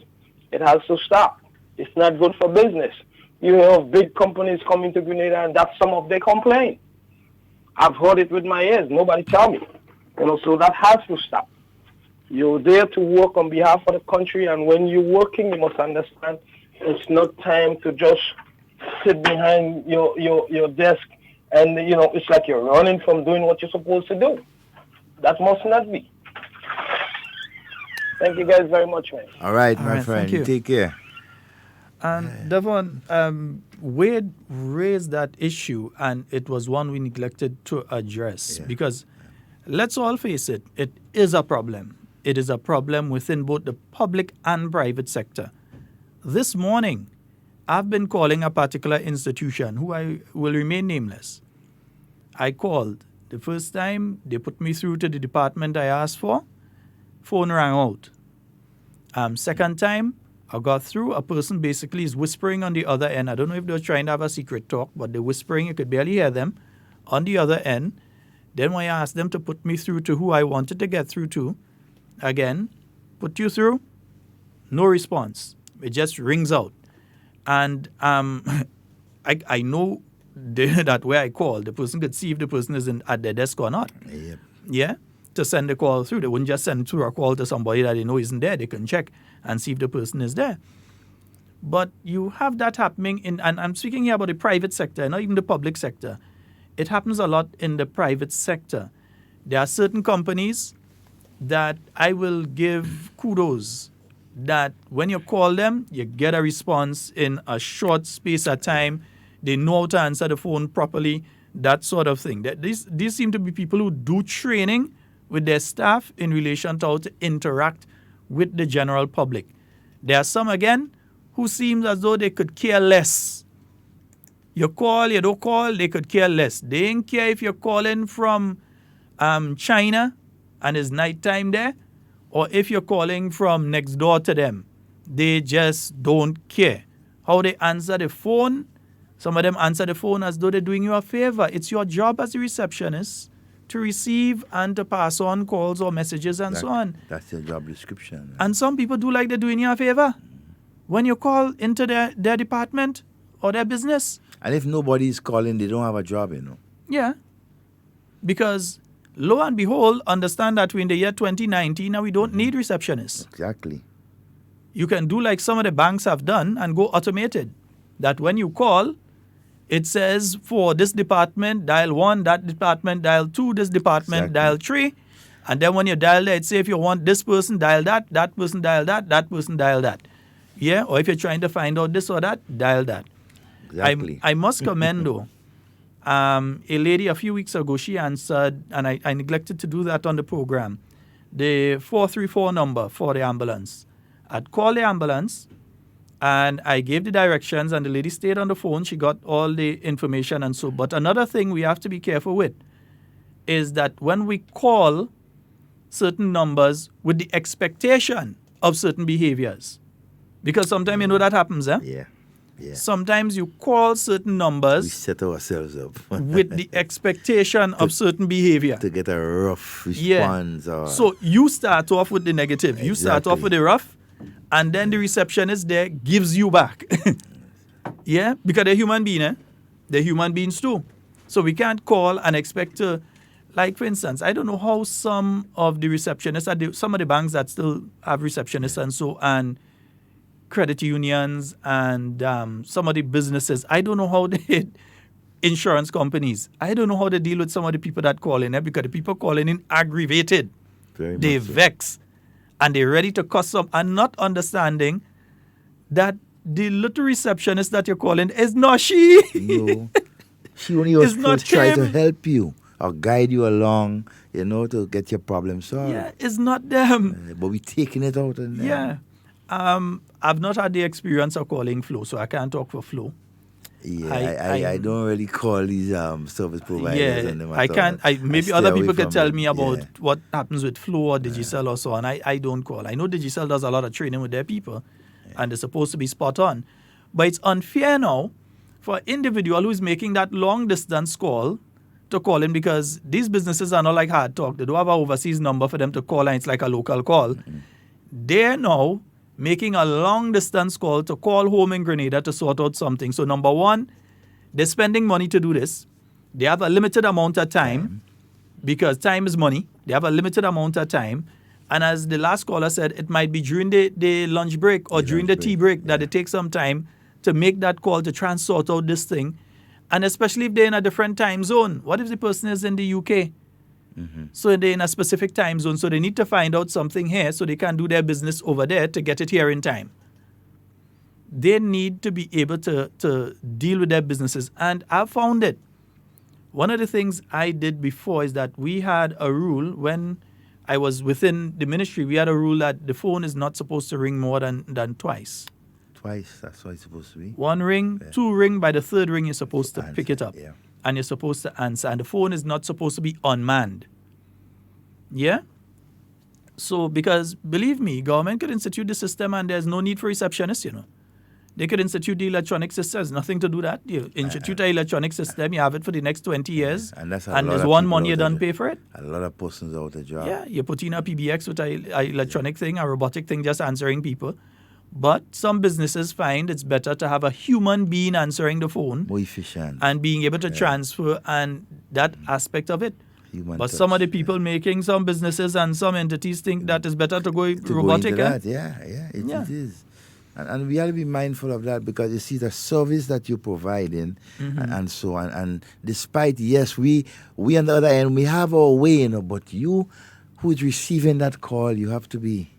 it has to stop. It's not good for business. You have big companies coming to Grenada and that's some of their complaint. I've heard it with my ears. Nobody tell me. So that has to stop. You're there to work on behalf of the country, and when you're working, you must understand it's not time to just sit behind your desk and, it's like you're running from doing what you're supposed to do. That must not be. Thank you guys very much, man. All right, my friend. You take care. And Devon, Wade raised that issue, and it was one we neglected to address because let's all face it, it is a problem. It is a problem within both the public and private sector. This morning, I've been calling a particular institution who I will remain nameless. I called. The first time, they put me through to the department I asked for. Phone rang out. Second time, I got through. A person basically is whispering on the other end. I don't know if they're trying to have a secret talk, but they're whispering. You could barely hear them on the other end. Then when I asked them to put me through to who I wanted to get through to, again, put you through, no response. It just rings out. And I know that where I call, the person could see if the person is at their desk or not. Yep. Yeah? To send the call through. They wouldn't just send through a call to somebody that they know isn't there. They can check and see if the person is there. But you have that happening and I'm speaking here about the private sector, not even the public sector. It happens a lot in the private sector. There are certain companies that I will give kudos that when you call them, you get a response in a short space of time. They know how to answer the phone properly, that sort of thing. These seem to be people who do training with their staff in relation to how to interact with the general public. There are some, again, who seem as though they could care less. You call, you don't call, they could care less. They don't care if you're calling from China and it's nighttime there, or if you're calling from next door to them. They just don't care. How they answer the phone, some of them answer the phone as though they're doing you a favor. It's your job as a receptionist to receive and to pass on calls or messages and so on. That's your job description. And some people do like they're doing you a favor. When you call into their department or their business. And if nobody is calling, they don't have a job, Yeah. Because lo and behold, understand that we're in the year 2019 and we don't need receptionists. Exactly. You can do like some of the banks have done and go automated. That when you call, it says for this department, dial 1, that department, dial 2, this department, dial 3. And then when you dial there, it says if you want this person, dial that person, dial that person, dial that. Yeah, or if you're trying to find out this or that, dial that. Exactly. I must commend, though, a lady a few weeks ago, she answered, and I neglected to do that on the program, the 434 number for the ambulance. I'd call the ambulance, and I gave the directions, and the lady stayed on the phone. She got all the information and so. But another thing we have to be careful with is that when we call, certain numbers with the expectation of certain behaviors. Because sometimes you know that happens, eh? Yeah. Sometimes you call certain numbers. We set ourselves up with the expectation of certain behavior. To get a rough response. Or... So you start off with the negative. You start off with the rough, and then the receptionist there gives you back. Yeah? Because they're human beings, eh? They're human beings too. So we can't call and expect to, like for instance, I don't know how some of the receptionists, some of the banks that still have receptionists and so, and credit unions and some of the businesses, I don't know how they, insurance companies, I don't know how they deal with some of the people that call in, because the people calling in aggravated. They vex. And they're ready to cuss up and not understanding that the little receptionist that you're calling is not she. No. She only was to try to help you or guide you along, to get your problem solved. Yeah, it's not them. But we're taking it out on them. Yeah. I've not had the experience of calling Flo, so I can't talk for Flo. Yeah, I don't really call these service providers. Yeah, and them I can't. Maybe other people can tell me about yeah. what happens with Flo or Digicel or so on. I don't call. I know Digicel does a lot of training with their people, and they're supposed to be spot on. But it's unfair now for an individual who's making that long distance call to call in, because these businesses are not like HARDTALK. They don't have an overseas number for them to call, and it's like a local call. Mm-hmm. They're now making a long distance call to call home in Grenada to sort out something. So number one, they're spending money to do this. They have a limited amount of time, because time is money. They have a limited amount of time. And as the last caller said, it might be during the lunch break or during the tea break that it takes some time to make that call to try and sort out this thing. And especially if they're in a different time zone. What if the person is in the UK? Mm-hmm. So they're in a specific time zone, so they need to find out something here so they can do their business over there to get it here in time. They need to be able to deal with their businesses. And I've found it. One of the things I did before is that we had a rule when I was within the ministry. We had a rule that the phone is not supposed to ring more than twice. Twice, that's what it's supposed to be. One ring, two ring, by the third ring you're supposed to pick it up. Yeah. And you're supposed to answer. And the phone is not supposed to be unmanned. Yeah? So, because, believe me, government could institute the system and there's no need for receptionists, They could institute the electronic system. There's nothing to do that. You institute an electronic system, you have it for the next 20 years. And there's one money you don't pay for it. A lot of persons out of job. Yeah, you put in a PBX with an electronic thing, a robotic thing just answering people. But some businesses find it's better to have a human being answering the phone. More efficient. And being able to transfer and that aspect of it. Human but touch, some of the people making some businesses and some entities think that it's better to go robotic. Go into that. It is. And we have to be mindful of that, because you see the service that you're providing and so on. And despite, yes, we on the other end, we have our way, but you who is receiving that call, you have to be,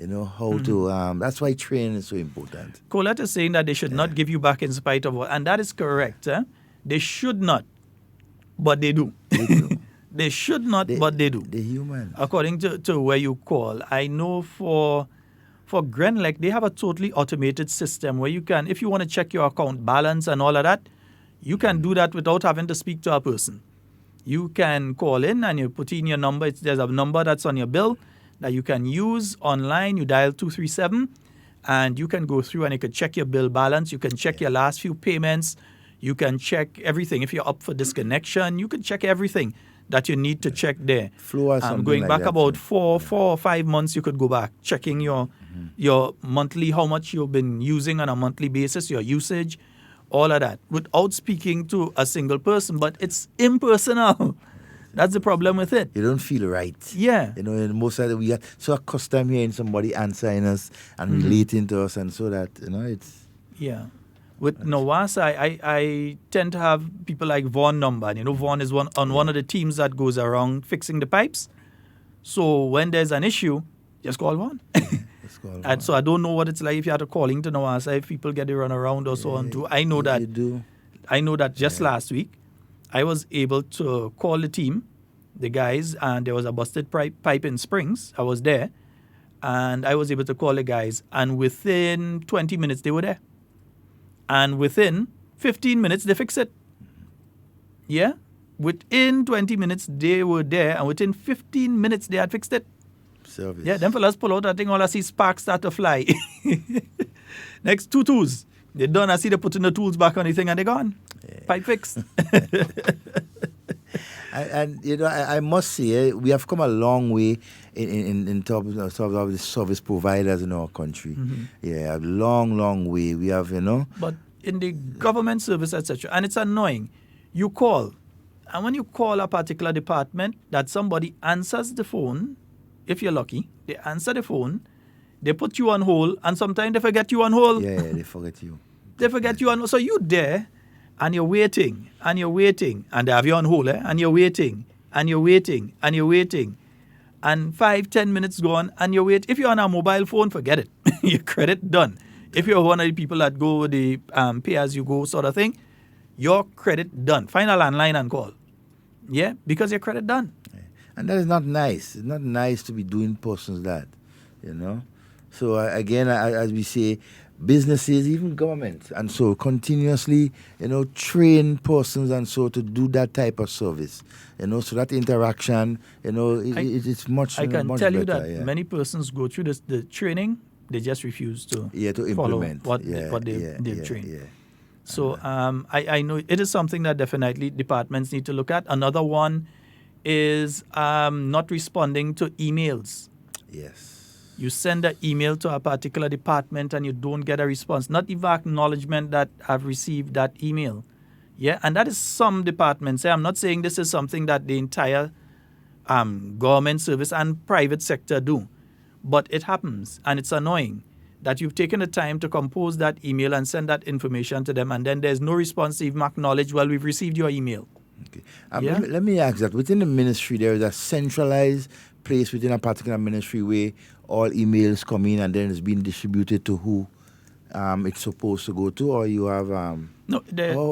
how to, that's why training is so important. Colette is saying that they should not give you back in spite of what, and that is correct. They should not, but they do. They should not, but they do. They're human. According to where you call. I know for Grenlec, they have a totally automated system where you can, if you want to check your account balance and all of that, you can do that without having to speak to a person. You can call in and you put in your number. There's a number that's on your bill that you can use online. You dial 237 and you can go through and you can check your bill balance. You can check your last few payments. You can check everything. If you're up for disconnection, you can check everything that you need to check there. Going back about 4 or 5 months, you could go back, checking your monthly, how much you've been using on a monthly basis, your usage, all of that, without speaking to a single person. But it's impersonal. That's the problem with it. You don't feel right. Yeah. In most of it, we are so accustomed hearing somebody answering us and relating to us, and so that, it's... Yeah. With Nawasa, I tend to have people like Vaughn number. Vaughn is one of the teams that goes around fixing the pipes. So when there's an issue, just call Vaughn. And so I don't know what it's like if you have to call into Nawasa, if people get a run around or so on too. I know that. You do. I know that just last week, I was able to call the team, the guys, and there was a busted pipe in Springs. I was there, and I was able to call the guys, and within 20 minutes, they were there. And within 15 minutes, they fix it. Yeah? Within 20 minutes, they were there, and within 15 minutes, they had fixed it. Service. Yeah, them fellas pull out that thing, all I see sparks start to fly. Next, 2 tools. They done, I see they putting the tools back on the thing, and they're gone. Yeah. Pipe fixed. I must say, we have come a long way in terms of the service providers in our country. Mm-hmm. Yeah, a long way. We have, But in the government service, etc., and it's annoying. You call, and when you call a particular department, that somebody answers the phone, if you're lucky, they answer the phone, they put you on hold, and sometimes they forget you on hold. Yeah, they forget you. They forget you on hold. So you there, and you're waiting, and they have you on hold, and you're waiting, and you're waiting, and you're waiting. And 5-10 minutes gone, and you wait. If you're on a mobile phone, forget it. Your credit done. If you're one of the people that go with the pay-as-you-go sort of thing, your credit done. Find a landline and call. Yeah, because your credit done. Yeah. And that is not nice. It's not nice to be doing persons that, So again, as we say, businesses, even government, and so continuously, train persons and so to do that type of service, so that interaction, it's much better. I can tell you that many persons go through the training, they just refuse to implement what they've trained. Yeah. So I know it is something that definitely departments need to look at. Another one is not responding to emails. Yes. You send an email to a particular department and you don't get a response, not even acknowledgement that I've received that email. Yeah, and that is some departments. I'm not saying this is something that the entire government service and private sector do, but it happens, and it's annoying that you've taken the time to compose that email and send that information to them, and then there's no response to even acknowledge, well, we've received your email. Okay. Let me ask that. Within the ministry, there is a centralized place within a particular ministry where all emails come in and then it's being distributed to who it's supposed to go to, or you have... No,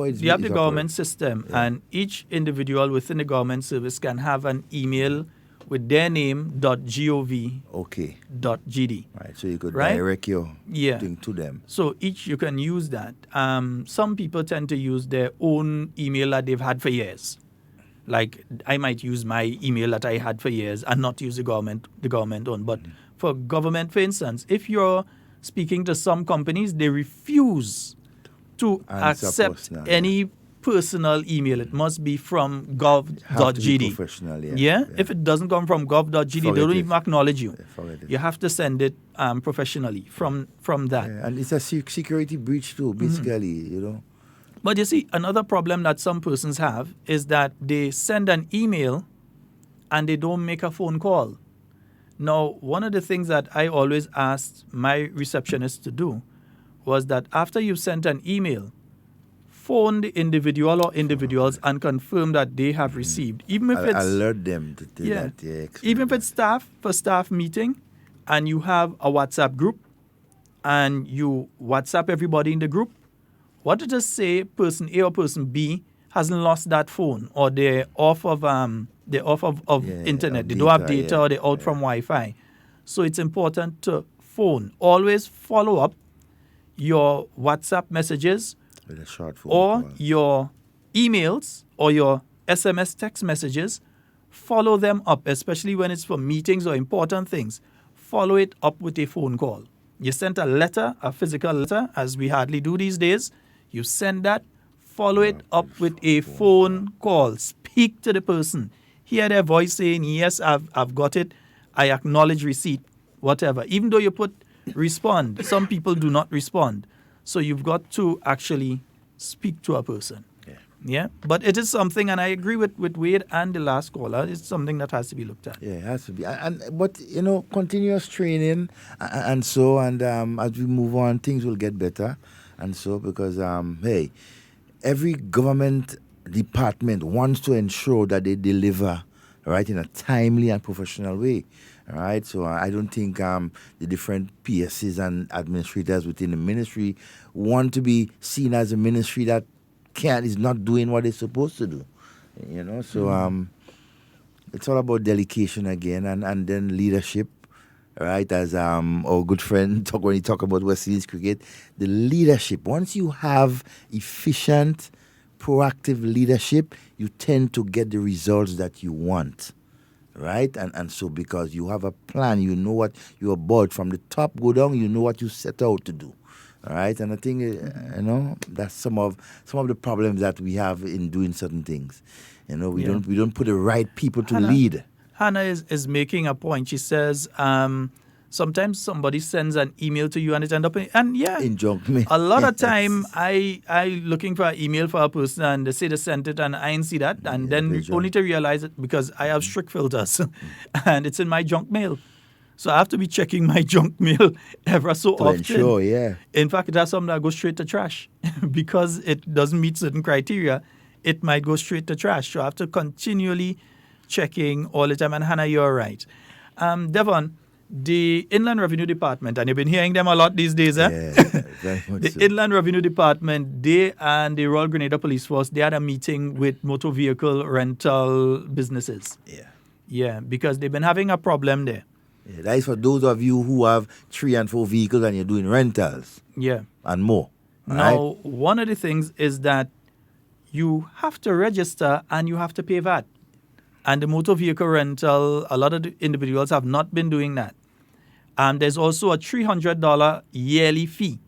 you have the government system, and each individual within the government service can have an email with their name .gov. Okay. .gd. Right, so you could direct your thing to them. So each, you can use that. Some people tend to use their own email that they've had for years. Like, I might use my email that I had for years and not use the government own. But for government, for instance, if you're speaking to some companies, they refuse to accept any personal email. It must be from gov.gd. Professional, yeah? If it doesn't come from gov.gd, they don't even acknowledge you. You have to send it professionally from that. Yeah, and it's a security breach too, basically, But you see, another problem that some persons have is that they send an email and they don't make a phone call. Now, one of the things that I always asked my receptionist to do was that after you sent an email, phone the individual or individuals and confirm that they have received. Even if it's alert them to do that. Yeah, even if it's for staff meeting, and you have a WhatsApp group, and you WhatsApp everybody in the group, what does it say? Person A or person B hasn't lost that phone, or they're off of internet. They don't have data, or they're out from Wi-Fi. So it's important to phone. Always follow up your WhatsApp messages with a short phone or call. Your emails or your SMS text messages. Follow them up, especially when it's for meetings or important things. Follow it up with a phone call. You sent a letter, a physical letter, as we hardly do these days. You send that, follow it up with a phone call. Speak to the person. Hear their voice saying, yes, I've got it. I acknowledge receipt, whatever. Even though you put respond, some people do not respond. So you've got to actually speak to a person. Yeah, but it is something, and I agree with Wade and the last caller, it's something that has to be looked at. Yeah, it has to be. But continuous training and so, and as we move on, things will get better. And so, because, hey, every government department wants to ensure that they deliver, right, in a timely and professional way. All right, so I don't think the different PSs and administrators within the ministry want to be seen as a ministry that is not doing what it's supposed to do, So it's all about delegation again, and then leadership, right? As our good friend when he talk about West Indies cricket, the leadership. Once you have efficient, proactive leadership, you tend to get the results that you want. Right? And so because you have a plan, you know what you're about from the top go down, you know what you set out to do. All right? And I think, that's some of the problems that we have in doing certain things. We don't put the right people to lead. Hannah is making a point. She says, sometimes somebody sends an email to you and it ends up in junk mail. A lot of time I looking for an email for a person and they say they sent it and I didn't see that and then only to realize it because I have strict filters and it's in my junk mail. So I have to be checking my junk mail ever so often. Ensure, yeah. In fact, it has some that go straight to trash because it doesn't meet certain criteria. It might go straight to trash. So I have to continually checking all the time. And Hannah, you're right. Devon, the Inland Revenue Department, and you've been hearing them a lot these days, eh? Yeah, very much The so. Inland Revenue Department, they and the Royal Grenada Police Force, they had a meeting with motor vehicle rental businesses. Yeah, because they've been having a problem there. Yeah, that is for those of you who have 3 and 4 vehicles and you're doing rentals. Yeah. And more. Now, one of the things is that you have to register and you have to pay VAT. And the motor vehicle rental, a lot of the individuals have not been doing that. There's also a $300 yearly fee.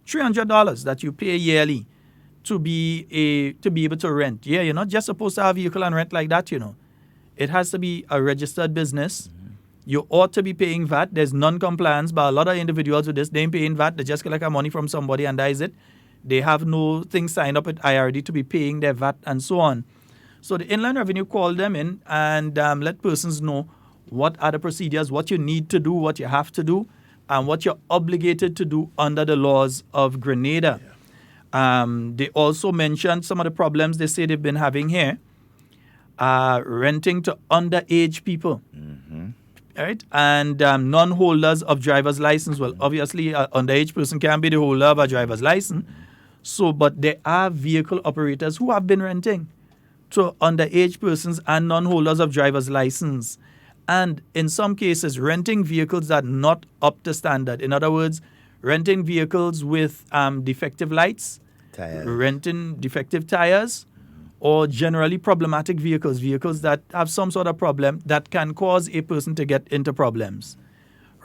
$300 that you pay yearly to be able to rent. Yeah, you're not just supposed to have a vehicle and rent like that, It has to be a registered business. You ought to be paying VAT. There's non-compliance by a lot of individuals with this. They ain't paying VAT. They just collect money from somebody and that is it. They have no thing signed up at IRD to be paying their VAT and so on. So the Inland Revenue called them in and let persons know what are the procedures, what you need to do, what you have to do, and what you're obligated to do under the laws of Grenada. They also mentioned some of the problems they say they've been having here. Renting to underage people. Right? And non-holders of driver's license. Well, obviously, an underage person can't be the holder of a driver's license. So, but there are vehicle operators who have been renting to underage persons and non-holders of driver's license. And in some cases, renting vehicles that are not up to standard. In other words, renting vehicles with defective lights, renting defective tires, or generally problematic vehicles that have some sort of problem that can cause a person to get into problems,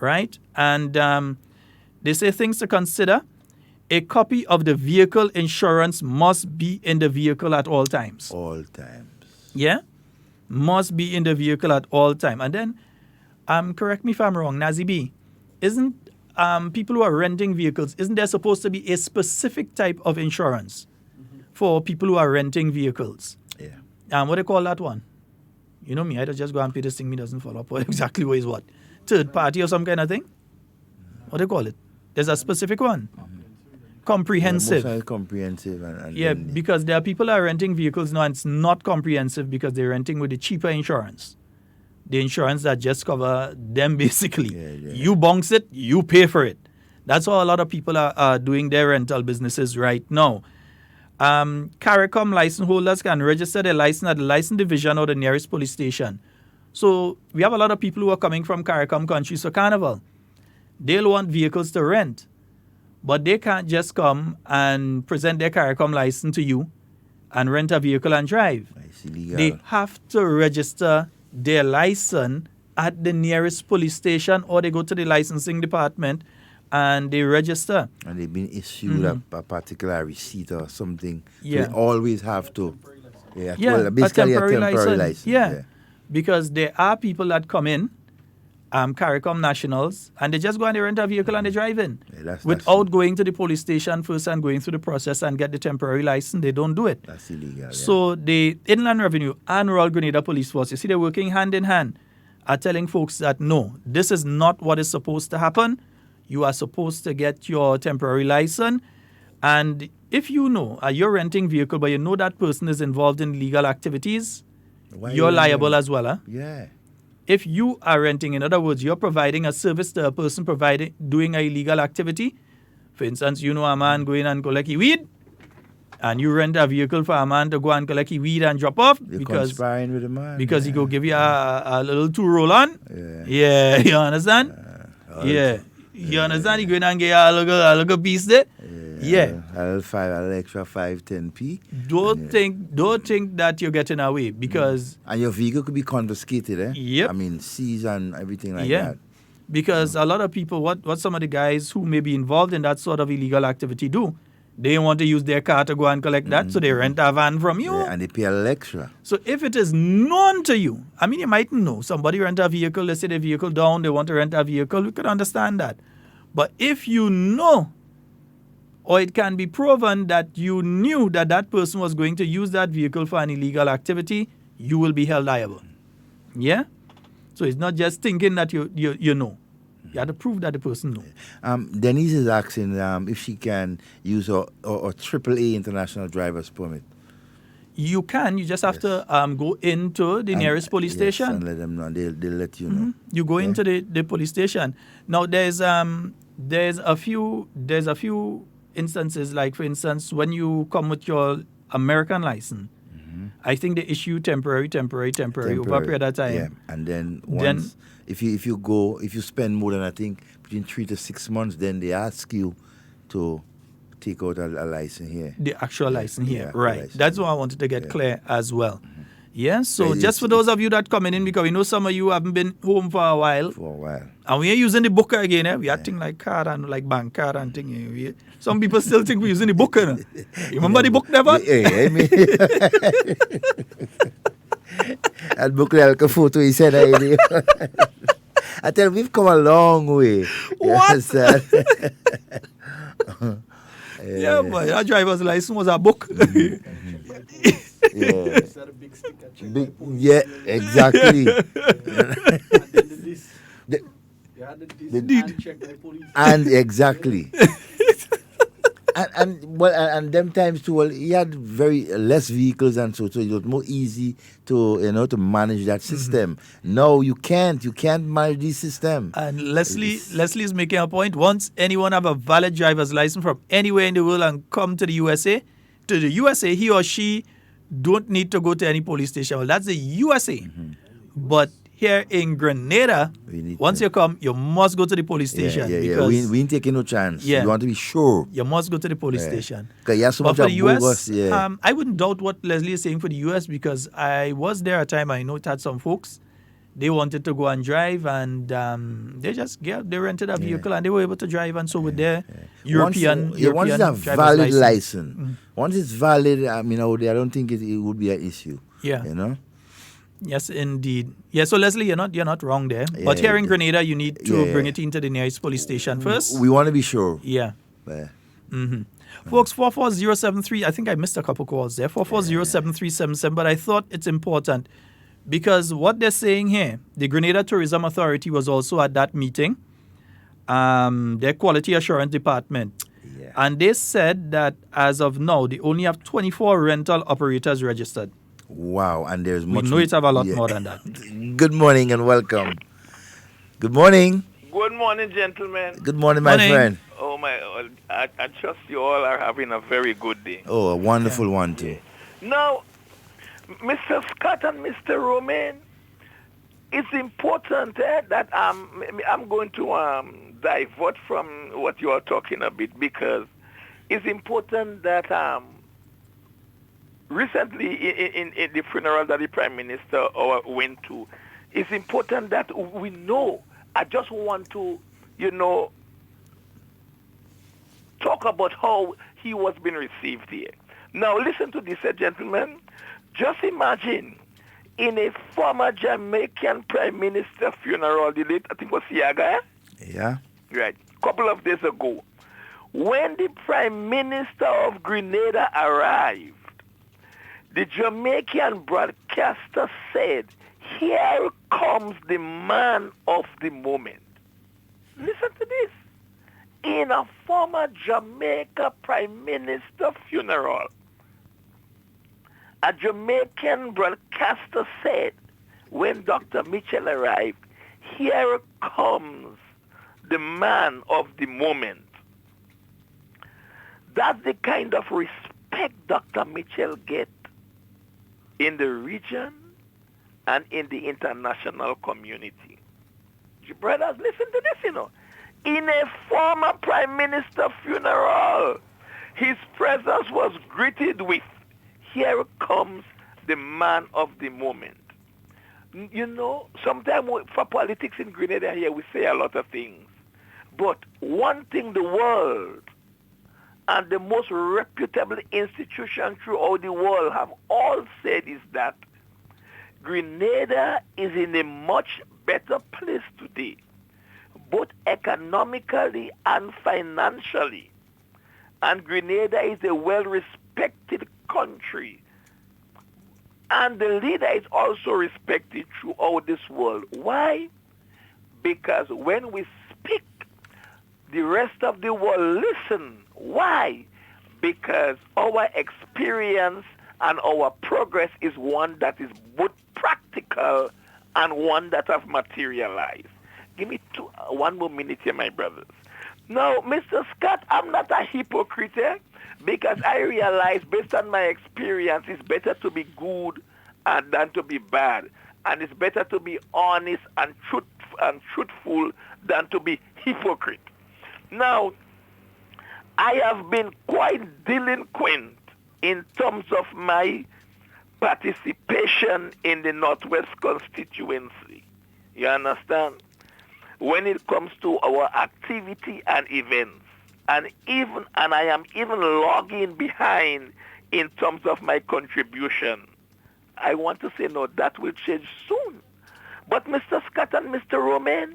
right? And they say things to consider. A copy of the vehicle insurance must be in the vehicle at all times. All times. Yeah? Must be in the vehicle at all times. And then, correct me if I'm wrong, Nazi B, isn't people who are renting vehicles, isn't there supposed to be a specific type of insurance for people who are renting vehicles? Yeah. What do they call that one? You know me, I just go and pay this thing, me doesn't follow up exactly what is what. Third party or some kind of thing? What do they call it? There's a specific one. Comprehensive. Yeah, comprehensive. And because there are people that are renting vehicles now and it's not comprehensive because they're renting with the cheaper insurance. The insurance that just cover them basically. You bounce it, you pay for it. That's how a lot of people are doing their rental businesses right now. Carriacou license holders can register their license at the license division or the nearest police station. So we have a lot of people who are coming from Carriacou country, so Carnival. They'll want vehicles to rent. But they can't just come and present their Carriacou license to you and rent a vehicle and drive. They have to register their license at the nearest police station or they go to the licensing department and they register. And they've been issued a particular receipt or something. Yeah. So they always have to. Well, basically a temporary license. Yeah. Because there are people that come in, Carriacou nationals, and they just go and they rent a vehicle and they drive in. Without going to the police station first and going through the process and get the temporary license, they don't do it. That's illegal. So the Inland Revenue and Royal Grenada Police Force, you see, they're working hand in hand, are telling folks that no, this is not what is supposed to happen. You are supposed to get your temporary license. And if you know you're renting vehicle, but you know that person is involved in illegal activities, you're liable as well. Huh? Yeah. If you are renting, in other words, you're providing a service to a person doing an illegal activity. For instance, you know a man going and collect weed, and you rent a vehicle for a man to go and collect weed and drop off because conspiring with a man. Because he go give you a little two roll on. Yeah, you understand? You understand? He going and get a little piece there. Yeah. A little extra 5-10p. Don't think that you're getting away because and your vehicle could be confiscated, eh? Yep. I mean, seized and everything like yeah. that. Because a lot of people, what some of the guys who may be involved in that sort of illegal activity do, they want to use their car to go and collect that, so they rent a van from you. Yeah, and they pay a little extra. So if it is known to you, I mean, you mightn't know. Somebody rent a vehicle, let's say the vehicle down, they want to rent a vehicle, we could understand that. But if you know, or it can be proven that you knew that that person was going to use that vehicle for an illegal activity, you will be held liable. Yeah? So it's not just thinking that you know. You have to prove that the person knows. Denise is asking if she can use a AAA international driver's permit. You can. You just have to go into the nearest police station. And let them know. They'll let you know. You go into the police station. Now there's a few instances, like for instance, when you come with your American license, I think they issue temporary over a period of time. Yeah. And then once if you spend more than I think between 3 to 6 months, then they ask you to take out a license here. The actual license here, Yeah, right? license. That's what I wanted to get clear as well. Yeah. So just for those of you that coming in, because we know some of you haven't been home for a while. And we ain't using the booker again. We are thing like card and like bank card and thing. Some people still think we're using the booker. You remember the book, Devon? Yeah, that book like a photo he said. I tell you, we've come a long way. What? Yeah, boy, that driver's license was a book. Yeah, exactly. And exactly. and them times too. Well, he had very less vehicles, and so it was more easy to to manage that system. No, you can't manage this system. And Leslie is making a point. Once anyone have a valid driver's license from anywhere in the world and come to the USA, he or she don't need to go to any police station. Well, that's the USA. But here in Grenada, once you come, you must go to the police station. Yeah. We ain't taking no chance. Yeah. You want to be sure. You must go to the police station. Because so but much for the US, bogus, I wouldn't doubt what Leslie is saying for the US, because I was there at a time. I know it had some folks. They wanted to go and drive, and they rented a vehicle and they were able to drive, and so with their European once it's a valid license. Once it's valid, I don't think it would be an issue. Yeah. Yes, indeed. Yeah, so Leslie, you're not wrong there. But here in Grenada, you need to bring it into the nearest police station first. We want to be sure. Yeah. Folks, 44073, I think I missed a couple calls there. 4407377, but I thought it's important because what they're saying here, the Grenada Tourism Authority was also at that meeting, their Quality Assurance Department. Yeah. And they said that as of now, they only have 24 rental operators registered. Wow, and there's much. We know it have a lot more than that. Good morning and welcome. Good morning. Good morning, gentlemen. Good morning, my friend. Oh my! I trust you all are having a very good day. Oh, a wonderful one too. Now, Mr. Scott and Mr. Romain, it's important that I'm going to divert from what you are talking a bit, because it's important that recently in the funeral that the Prime Minister went to, it's important that we know. I just want to, talk about how he was being received here. Now, listen to this, gentlemen. Just imagine, in a former Jamaican Prime Minister funeral, the late, I think it was Siaga. Yeah. Right. A couple of days ago, when the Prime Minister of Grenada arrived, the Jamaican broadcaster said, "Here comes the man of the moment." Listen to this. In a former Jamaica Prime Minister funeral, a Jamaican broadcaster said, when Dr. Mitchell arrived, "Here comes the man of the moment." That's the kind of respect Dr. Mitchell gets in the region and in the international community. You brothers, listen to this, In a former Prime Minister funeral, his presence was greeted with, "Here comes the man of the moment." You know, sometimes for politics in Grenada here, we say a lot of things. But one thing the world and the most reputable institutions throughout the world have all said is that Grenada is in a much better place today, both economically and financially. And Grenada is a well-respected country. And the leader is also respected throughout this world. Why? Because when we speak, the rest of the world listen. Why? Because our experience and our progress is one that is both practical and one that have materialized. Give me one more minute here, my brothers. Now, Mr. Scott, I'm not a hypocrite, because I realize based on my experience, it's better to be good than to be bad. And it's better to be honest and truthful than to be hypocrite. Now, I have been quite delinquent in terms of my participation in the Northwest constituency. You understand? When it comes to our activity and events, and I am even logging behind in terms of my contribution. I want to say no, that will change soon. But Mr. Scott and Mr. Romain,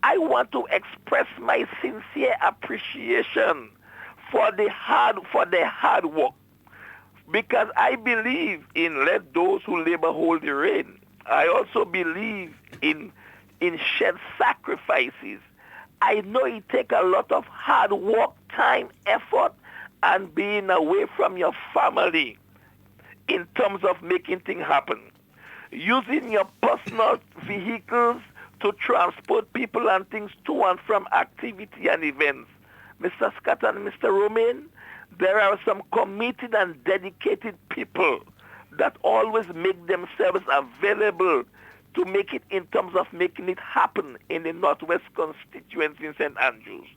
I want to express my sincere appreciation for the hard work, because I believe in let those who labor hold the rain. I also believe in shared sacrifices. I know it takes a lot of hard work, time, effort, and being away from your family in terms of making things happen. Using your personal vehicles to transport people and things to and from activity and events. Mr. Scott and Mr. Romain, there are some committed and dedicated people that always make themselves available to make it in terms of making it happen in the Northwest constituency in St. Andrews.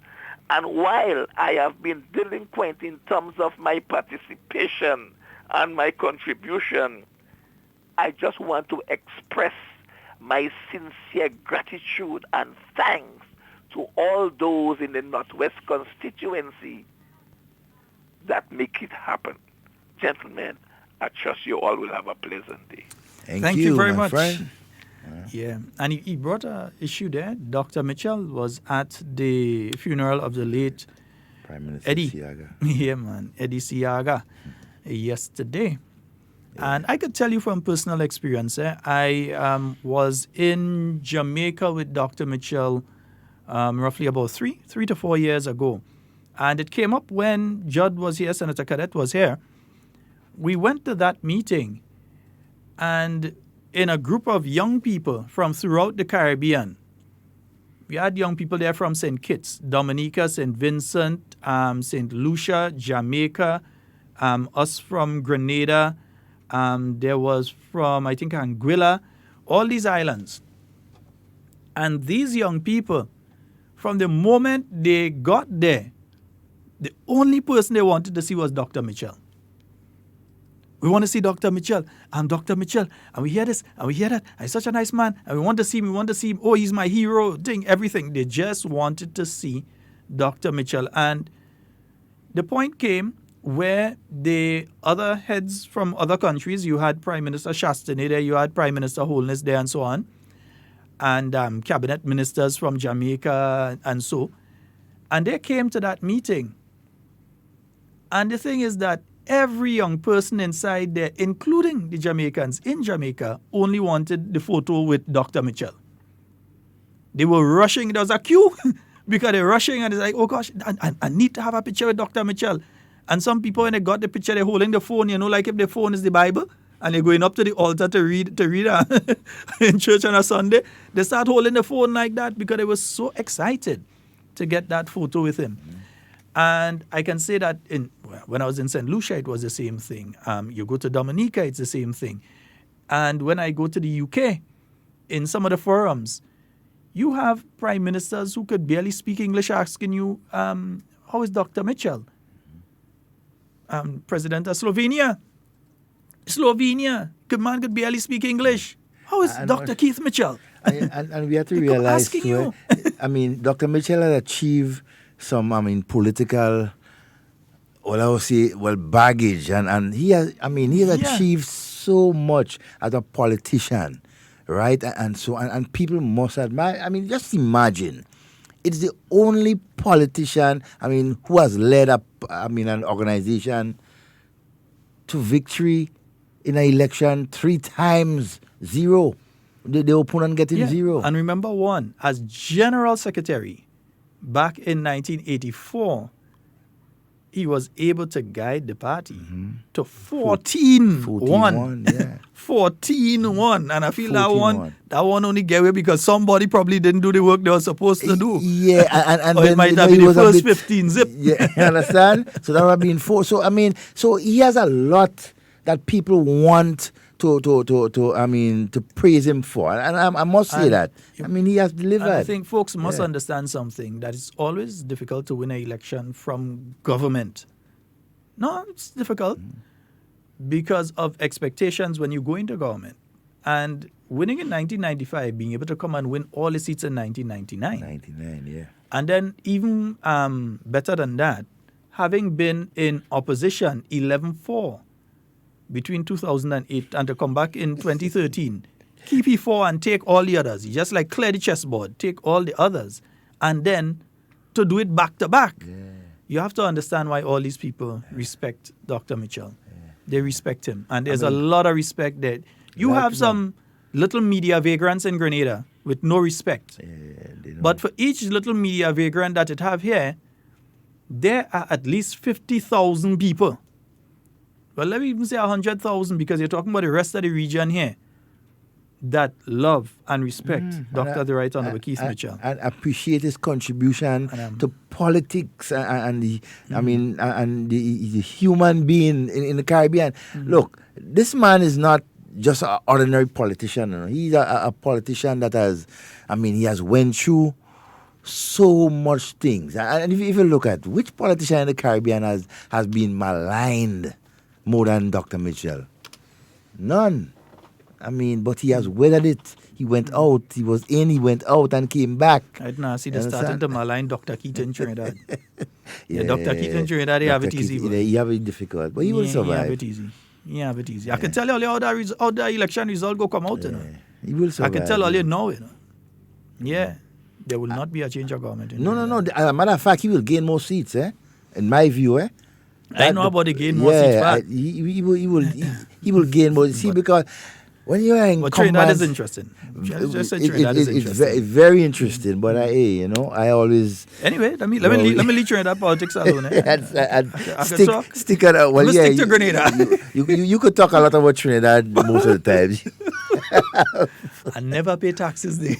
And while I have been delinquent in terms of my participation and my contribution, I just want to express my sincere gratitude and thanks to all those in the Northwest constituency that make it happen. Gentlemen, I trust you all will have a pleasant day. Thank you very much. Friend. Yeah, and he brought an issue there. Dr. Mitchell was at the funeral of the late Prime Minister Eddie. Siaga. Yeah, man, Eddie Siaga yesterday. Yeah. And I could tell you from personal experience, I was in Jamaica with Dr. Mitchell roughly about three to 4 years ago. And it came up when Judd was here, Senator Cadet was here. We went to that meeting, and in a group of young people from throughout the Caribbean. We had young people there from St. Kitts, Dominica, St. Vincent, St. Lucia, Jamaica, us from Grenada. There was from, I think, Anguilla, all these islands. And these young people, from the moment they got there, the only person they wanted to see was Dr. Mitchell. We want to see Dr. Mitchell. I'm Dr. Mitchell. And we hear this, and we hear that. And he's such a nice man. And we want to see him. Oh, he's my hero. Everything. They just wanted to see Dr. Mitchell. And the point came where the other heads from other countries, you had Prime Minister Chasteny there, you had Prime Minister Holness there, and so on, and cabinet ministers from Jamaica and so. And they came to that meeting. And the thing is that every young person inside there, including the Jamaicans in Jamaica, only wanted the photo with Dr. Mitchell. They were rushing. There was a queue because they're rushing and it's like, oh gosh, I need to have a picture with Dr. Mitchell. And some people, when they got the picture, they're holding the phone, like if the phone is the Bible, and they're going up to the altar to read in church on a Sunday. They start holding the phone like that because they were so excited to get that photo with him. And I can say that when I was in St. Lucia, it was the same thing. You go to Dominica, it's the same thing. And when I go to the UK, in some of the forums, you have prime ministers who could barely speak English asking you, how is Dr. Mitchell? president of Slovenia. Slovenia. Good man could barely speak English. How is Dr. Keith Mitchell? And we have to realize, too, I mean, Dr. Mitchell has achieved some, political, baggage. And he has achieved so much as a politician, right? And people must admire. Just imagine. It's the only politician, who has led an organization to victory in an election 3 times, 0. The opponent getting 0. And remember one, as General Secretary back in 1984, he was able to guide the party to 14-1. Yeah. 14-1. And I feel that one only get away because somebody probably didn't do the work they were supposed to do. Yeah, and or then, it might have been the first 15 zip. Yeah, you understand? So that would have been 4. So, so he has a lot that people want to praise him for. And I must say that. He has delivered. And I think folks must understand something, that it's always difficult to win an election from government. No, it's difficult because of expectations when you go into government. And winning in 1995, being able to come and win all the seats in 1999. And then even better than that, having been in opposition 11-4 between 2008 and to come back in 2013, keep E4 and take all the others. You just like clear the chessboard, take all the others, and then to do it back to back. You have to understand why all these people respect Dr. Mitchell. They respect him. And there's a lot of respect there. You have some little media vagrants in Grenada with no respect. But for each little media vagrant that it have here, there are at least 50,000 people. Well, let me even say 100,000 because you're talking about the rest of the region here that love and respect Dr. the Right Honorable Keith Mitchell. And appreciate his contribution to politics and the, and the human being in the Caribbean. Look, this man is not just an ordinary politician. You know. He's a politician that has, he has went through so much things. And if you look at which politician in the Caribbean has been maligned more than Dr. Mitchell? None. But he has weathered it. He went out, he was in, he went out and came back. I'd not see they started to malign Dr. Keith in Trinidad. Dr. Keith in Trinidad, they have it easy. He have it difficult, but he will survive. He have it easy. I can tell you all how the election result go come out. You know. He will survive. I can tell all you now. You know. Yeah, there will not be a change of government. No. As a matter of fact, he will gain more seats, in my view. I know about the gain more seats. He will gain more. See, because when you are in Trinidad is interesting. It's very interesting. But I always anyway. Let me leave Trinidad politics alone. Stick it out. Well, stick to Grenada. You could talk a lot about Trinidad most of the time. I never pay taxes there.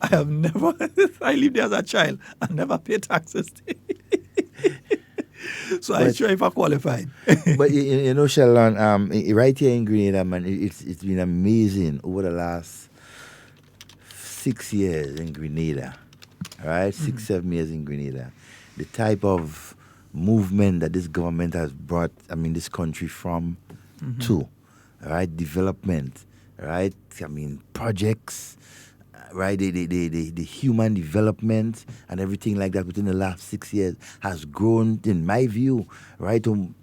I have never. I lived there as a child. I never pay taxes there. So I try if I qualified. But Sheldon, right here in Grenada, man, it's been amazing over the last 6 years in Grenada. Right? 6-7 years in Grenada. The type of movement that this government has brought, this country from to. Right? Development. Right? Projects. Right, the human development and everything like that within the last 6 years has grown, in my view, right, to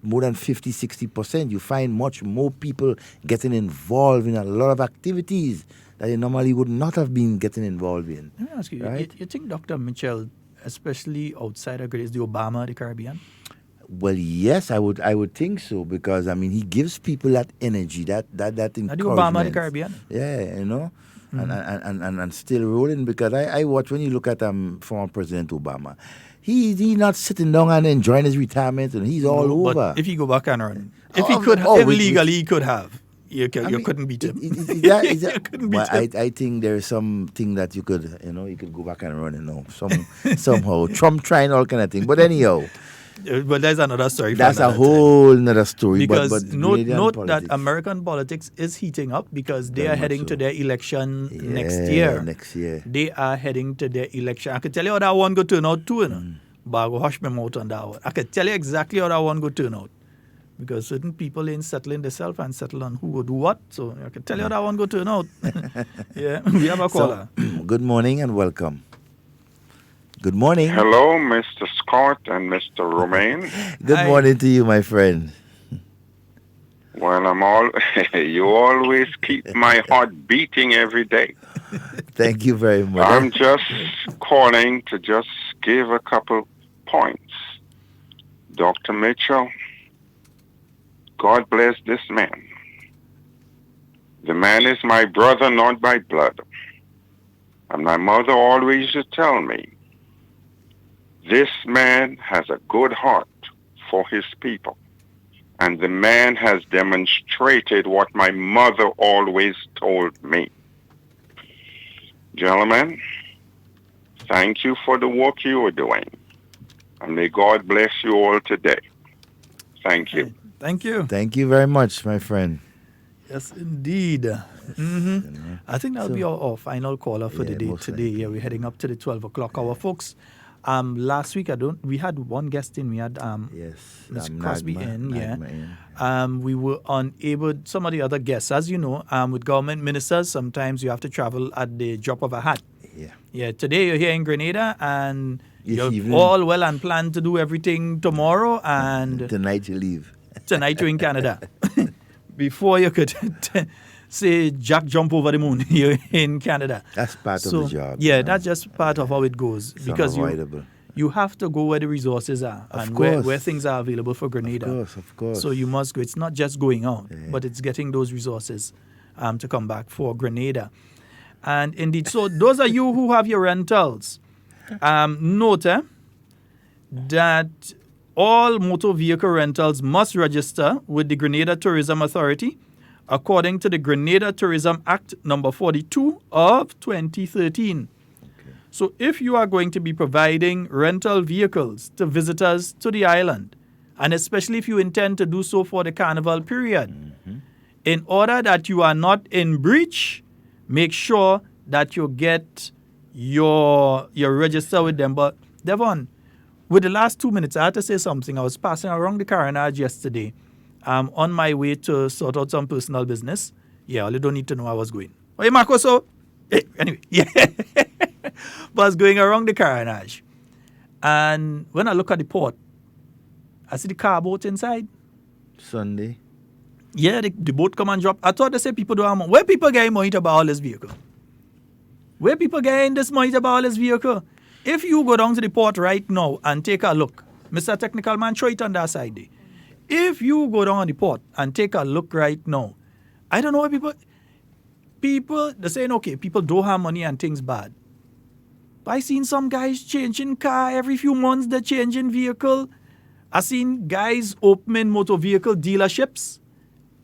more than 50-60%. You find much more people getting involved in a lot of activities that they normally would not have been getting involved in. Let me ask you, right? You think Dr. Mitchell, especially outside of Grenada, is the Obama of the Caribbean? Well, yes, I would think so, because he gives people that energy, that encouragement. The Obama of the Caribbean? Yeah, and still rolling, because I watch, when you look at former President Obama, he's not sitting down and enjoying his retirement, and he's all over. But if he go back and run, if he could, legally he could have. You couldn't beat him. I think there is something that you could go back and run, somehow. Trump trying all kind of thing. But anyhow. But there's another story. That's a whole another story. Because note that American politics is heating up, because they are heading to their election next year. Next year. They are heading to their election. I can tell you how that one go turn out too. but I go hush my mouth on that one. I can tell you exactly how that one go turn out. Because certain people ain't settling themselves and settle on who will do what. So I can tell you how that one go turn out. Yeah, we have a caller. So, good morning and welcome. Good morning. Hello, Mr. Scott and Mr. Romain. Good morning to you, my friend. Well, you always keep my heart beating every day. Thank you very much. I'm just calling to just give a couple points. Dr. Mitchell, God bless this man. The man is my brother, not by blood. And my mother always used to tell me, this man has a good heart for his people. And the man has demonstrated what my mother always told me. Gentlemen, thank you for the work you are doing. And may God bless you all today. Thank you. Thank you. Thank you very much, my friend. Yes, indeed. Mm-hmm. I think that'll be our final caller for the day today. Yeah, we're heading up to the 12 o'clock hour, folks. Last week we had one guest in. We had Ms. Crosby in. We were unable. Some of the other guests, as you know, with government ministers, sometimes you have to travel at the drop of a hat. Yeah. Today you're here in Grenada, and you're all well and planned to do everything tomorrow. And tonight you leave. Tonight you're in Canada. Before you could say Jack jump over the moon, you're in Canada. That's part of the job. Yeah, that's just part of how it goes. It's because you have to go where the resources are and where things are available for Grenada. Of course. So you must go. It's not just going out, but it's getting those resources to come back for Grenada. And indeed, so those of you who have your rentals, note that all motor vehicle rentals must register with the Grenada Tourism Authority according to the Grenada Tourism Act number 42 of 2013. So if you are going to be providing rental vehicles to visitors to the island, and especially if you intend to do so for the carnival period, in order that you are not in breach, make sure that you get your register with them. But Devon, with the last 2 minutes, I had to say something. I was passing around the Carriacou yesterday. On my way to sort out some personal business. Yeah, you don't need to know I was going. Hey, Marco, so... Anyway, yeah. But I was going around the Carriacou. And when I look at the port, I see the car boat inside. Sunday. Yeah, the boat come and drop. I thought they say people don't have money. Where people getting money to buy all this vehicle? Where people getting this money to buy all this vehicle? If you go down to the port right now and take a look, Mr. Technical Man, throw it on that side there. If you go down the port and take a look right now, I don't know why people, they're saying, okay, people don't have money and things bad. But I seen some guys changing car every few months, they're changing vehicle. I seen guys opening motor vehicle dealerships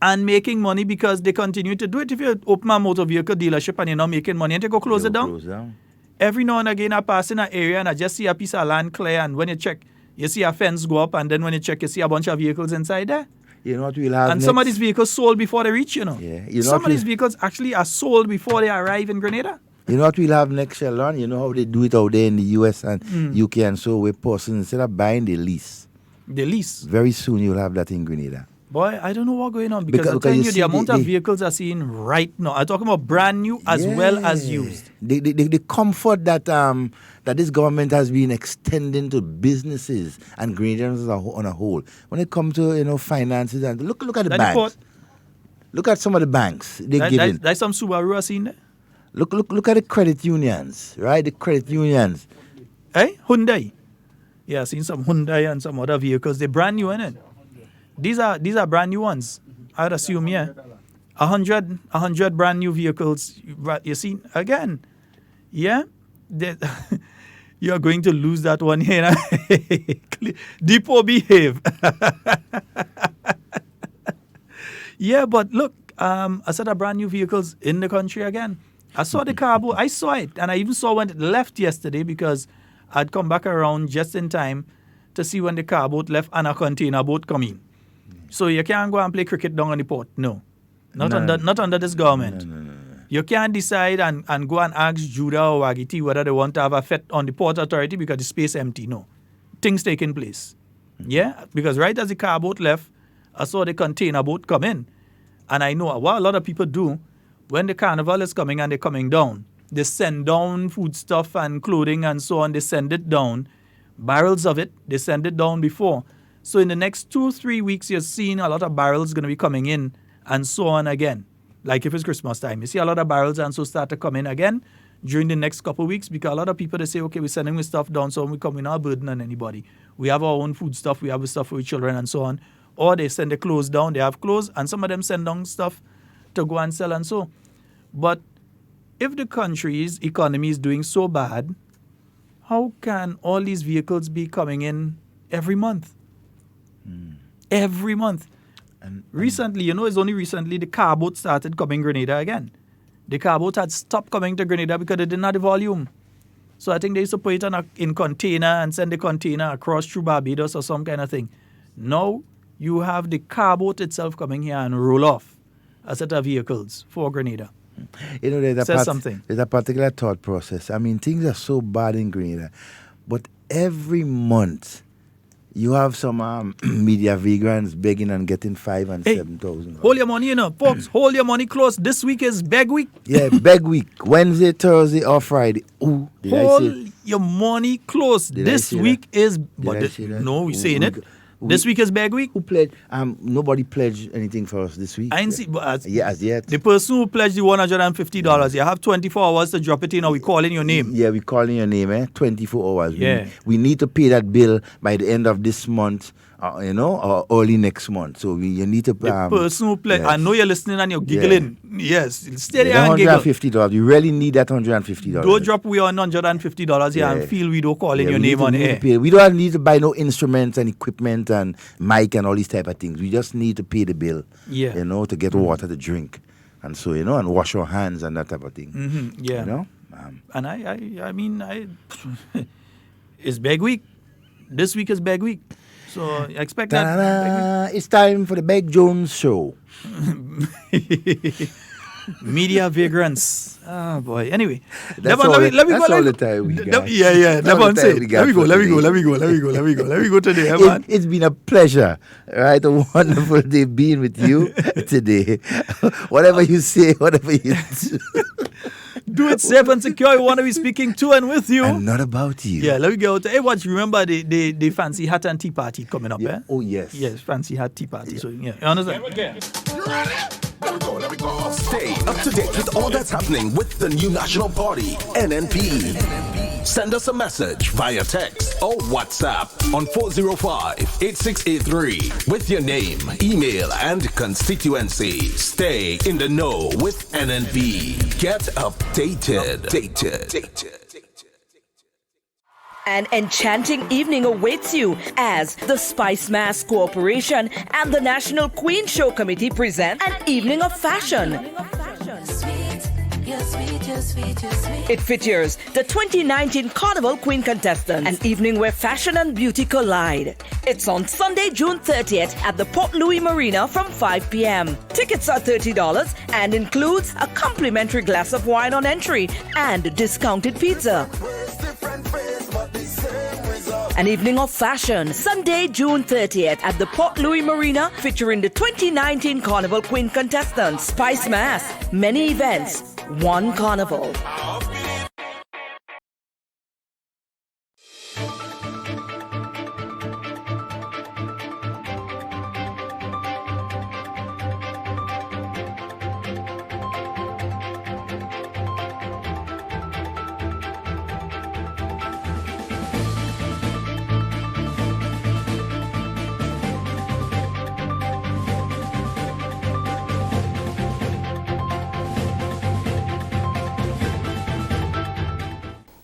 and making money because they continue to do it. If you open a motor vehicle dealership and you're not making money, and they go close it down. Every now and again, I pass in an area and I just see a piece of land clear, and when you check, you see a fence go up, and then when you check, you see a bunch of vehicles inside there. You know what we'll have and some of these vehicles sold before they reach, you know. Yeah. Some of these vehicles actually are sold before they arrive in Grenada. You know what we'll have next, Sheldon? You know how they do it out there in the US and UK and so where persons, instead of buying, they lease. They lease. Very soon you'll have that in Grenada. Boy, I don't know what's going on because I'm telling you the amount of vehicles I'm seeing right now. I'm talking about brand new as well as used. The comfort that that this government has been extending to businesses and Grenadians on a whole. When it comes to finances and look at the banks. Look at some of the banks they're giving. There's some Subaru I seen there. Look at the credit unions, right? The credit unions. Hey, Hyundai. Yeah, I've seen some Hyundai and some other vehicles. They're brand new, innit? These are brand new ones. I'd assume, yeah. 100 brand new vehicles. You see, again, yeah, you're going to lose that one here. Depot behave. Yeah, but look, I saw the brand new vehicles in the country again. I saw the car boat. I saw it, and I even saw when it left yesterday because I'd come back around just in time to see when the car boat left and a container boat come in. So you can't go and play cricket down on the port. No. Not under this government. No. You can't decide and go and ask Judah or Wagiti whether they want to have a fete on the port authority because the space empty. No. things taking place. Yeah, because right as the car boat left, I saw the container boat come in. And I know what a lot of people do when the carnival is coming and they're coming down. They send down foodstuff and clothing and so on. They send it down. Barrels of it, they send it down before. So in the next 2-3 weeks, you're seeing a lot of barrels going to be coming in and so on again. Like if it's Christmas time, you see a lot of barrels and so start to come in again during the next couple of weeks, because a lot of people, they say, okay, we're sending this stuff down, so when we come, we're not burden on anybody. We have our own food stuff, we have stuff for our children and so on. Or they send the clothes down, they have clothes, and some of them send down stuff to go and sell and so. But if the country's economy is doing so bad, how can all these vehicles be coming in every month? Every month. And recently, it's only recently the car boat started coming Grenada again. The car boat had stopped coming to Grenada because they didn't have the volume. So I think they used to put it in container and send the container across through Barbados or some kind of thing. Now you have the car boat itself coming here and roll off a set of vehicles for Grenada. There's something. There's a particular thought process. I mean, things are so bad in Grenada, but every month you have some media vagrants begging and getting 5,000 and 7,000. Hold your money, folks. Hold your money close. This week is beg week. Yeah, beg week. Wednesday, Thursday, or Friday. Ooh, hold your money close. This week is. No, we're saying it. This week is beg week. Who pledged? Nobody pledged anything for us this week. I didn't see. But as yet. The person who pledged the $150, you have 24 hours to drop it in, or we call in your name. Yeah, we call in your name, 24 hours. Yeah. We need to pay that bill by the end of this month, or early next month. So you need to. The person who pledged, yes. I know you're listening and you're giggling. Yeah. Yes, stay there and giggle. $150. You really need that $150. Don't drop we on $150 here and feel we don't call in your name on air. We don't need to buy no instruments and equipment and mic and all these type of things. We just need to pay the bill. Yeah. To get water to drink, and so and wash our hands and that type of thing. Mm-hmm. Yeah. And I mean it's beg week. This week is beg week. So I expect that. It's time for the Beg Jones show. Media vagrants. Oh boy. Anyway, let me go. All the time we got. Yeah. Let me go today, man. It's been a pleasure, right? A wonderful day being with you today. Whatever you say, whatever you do. Do it safe and secure. I want to be speaking to and with you. And not about you. Yeah, let me go. Hey, watch, remember the fancy hat and tea party coming up, eh? Oh, yes. Yes, fancy hat tea party. Yeah. So, yeah, you understand? You ready? Let me go. Stay up to date with all that's happening with the new national party, NNP. Send us a message via text or WhatsApp on 405-8683 with your name, email, and constituency. Stay in the know with NNP. Get updated. An enchanting evening awaits you as the Spice Mass Corporation and the National Queen Show Committee present an evening of fashion. It features the 2019 Carnival Queen contestant, an evening where fashion and beauty collide. It's on Sunday, June 30th at the Port Louis Marina from 5 p.m. Tickets are $30 and includes a complimentary glass of wine on entry and discounted pizza. An evening of fashion, Sunday, June 30th at the Port Louis Marina, featuring the 2019 Carnival Queen contestant, Spice Mass. Many events, one carnival.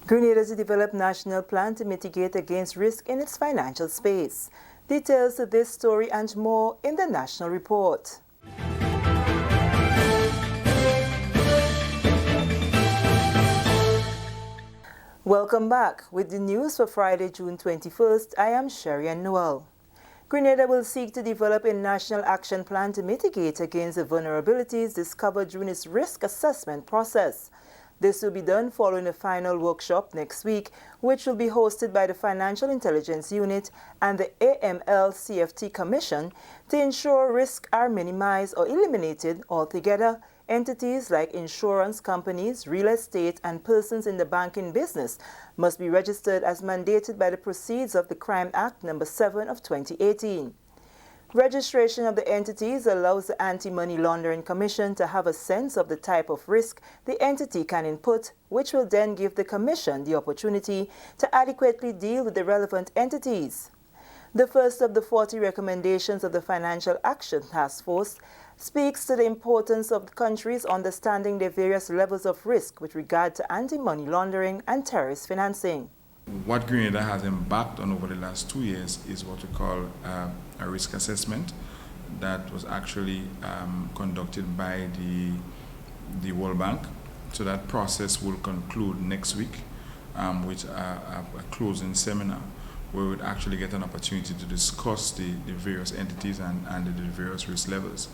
Grenada to develop national plan to mitigate against risk in its financial space. Details to this story and more in the National Report. Welcome back. With the news for Friday, June 21st, I am Sherry Noel. Grenada will seek to develop a national action plan to mitigate against the vulnerabilities discovered during its risk assessment process. This will be done following a final workshop next week, which will be hosted by the Financial Intelligence Unit and the AML-CFT Commission to ensure risks are minimized or eliminated altogether. Entities like insurance companies, real estate, and persons in the banking business must be registered as mandated by the proceeds of the Crime Act No. 7 of 2018. Registration of the entities allows the Anti-Money Laundering Commission to have a sense of the type of risk the entity can input, which will then give the Commission the opportunity to adequately deal with the relevant entities. The first of the 40 recommendations of the Financial Action Task Force speaks to the importance of countries understanding their various levels of risk with regard to anti-money laundering and terrorist financing. What Grenada has embarked on over the last 2 years is what we call a risk assessment that was actually conducted by the World Bank. So that process will conclude next week with a closing seminar where we would actually get an opportunity to discuss the various entities and the various risk levels,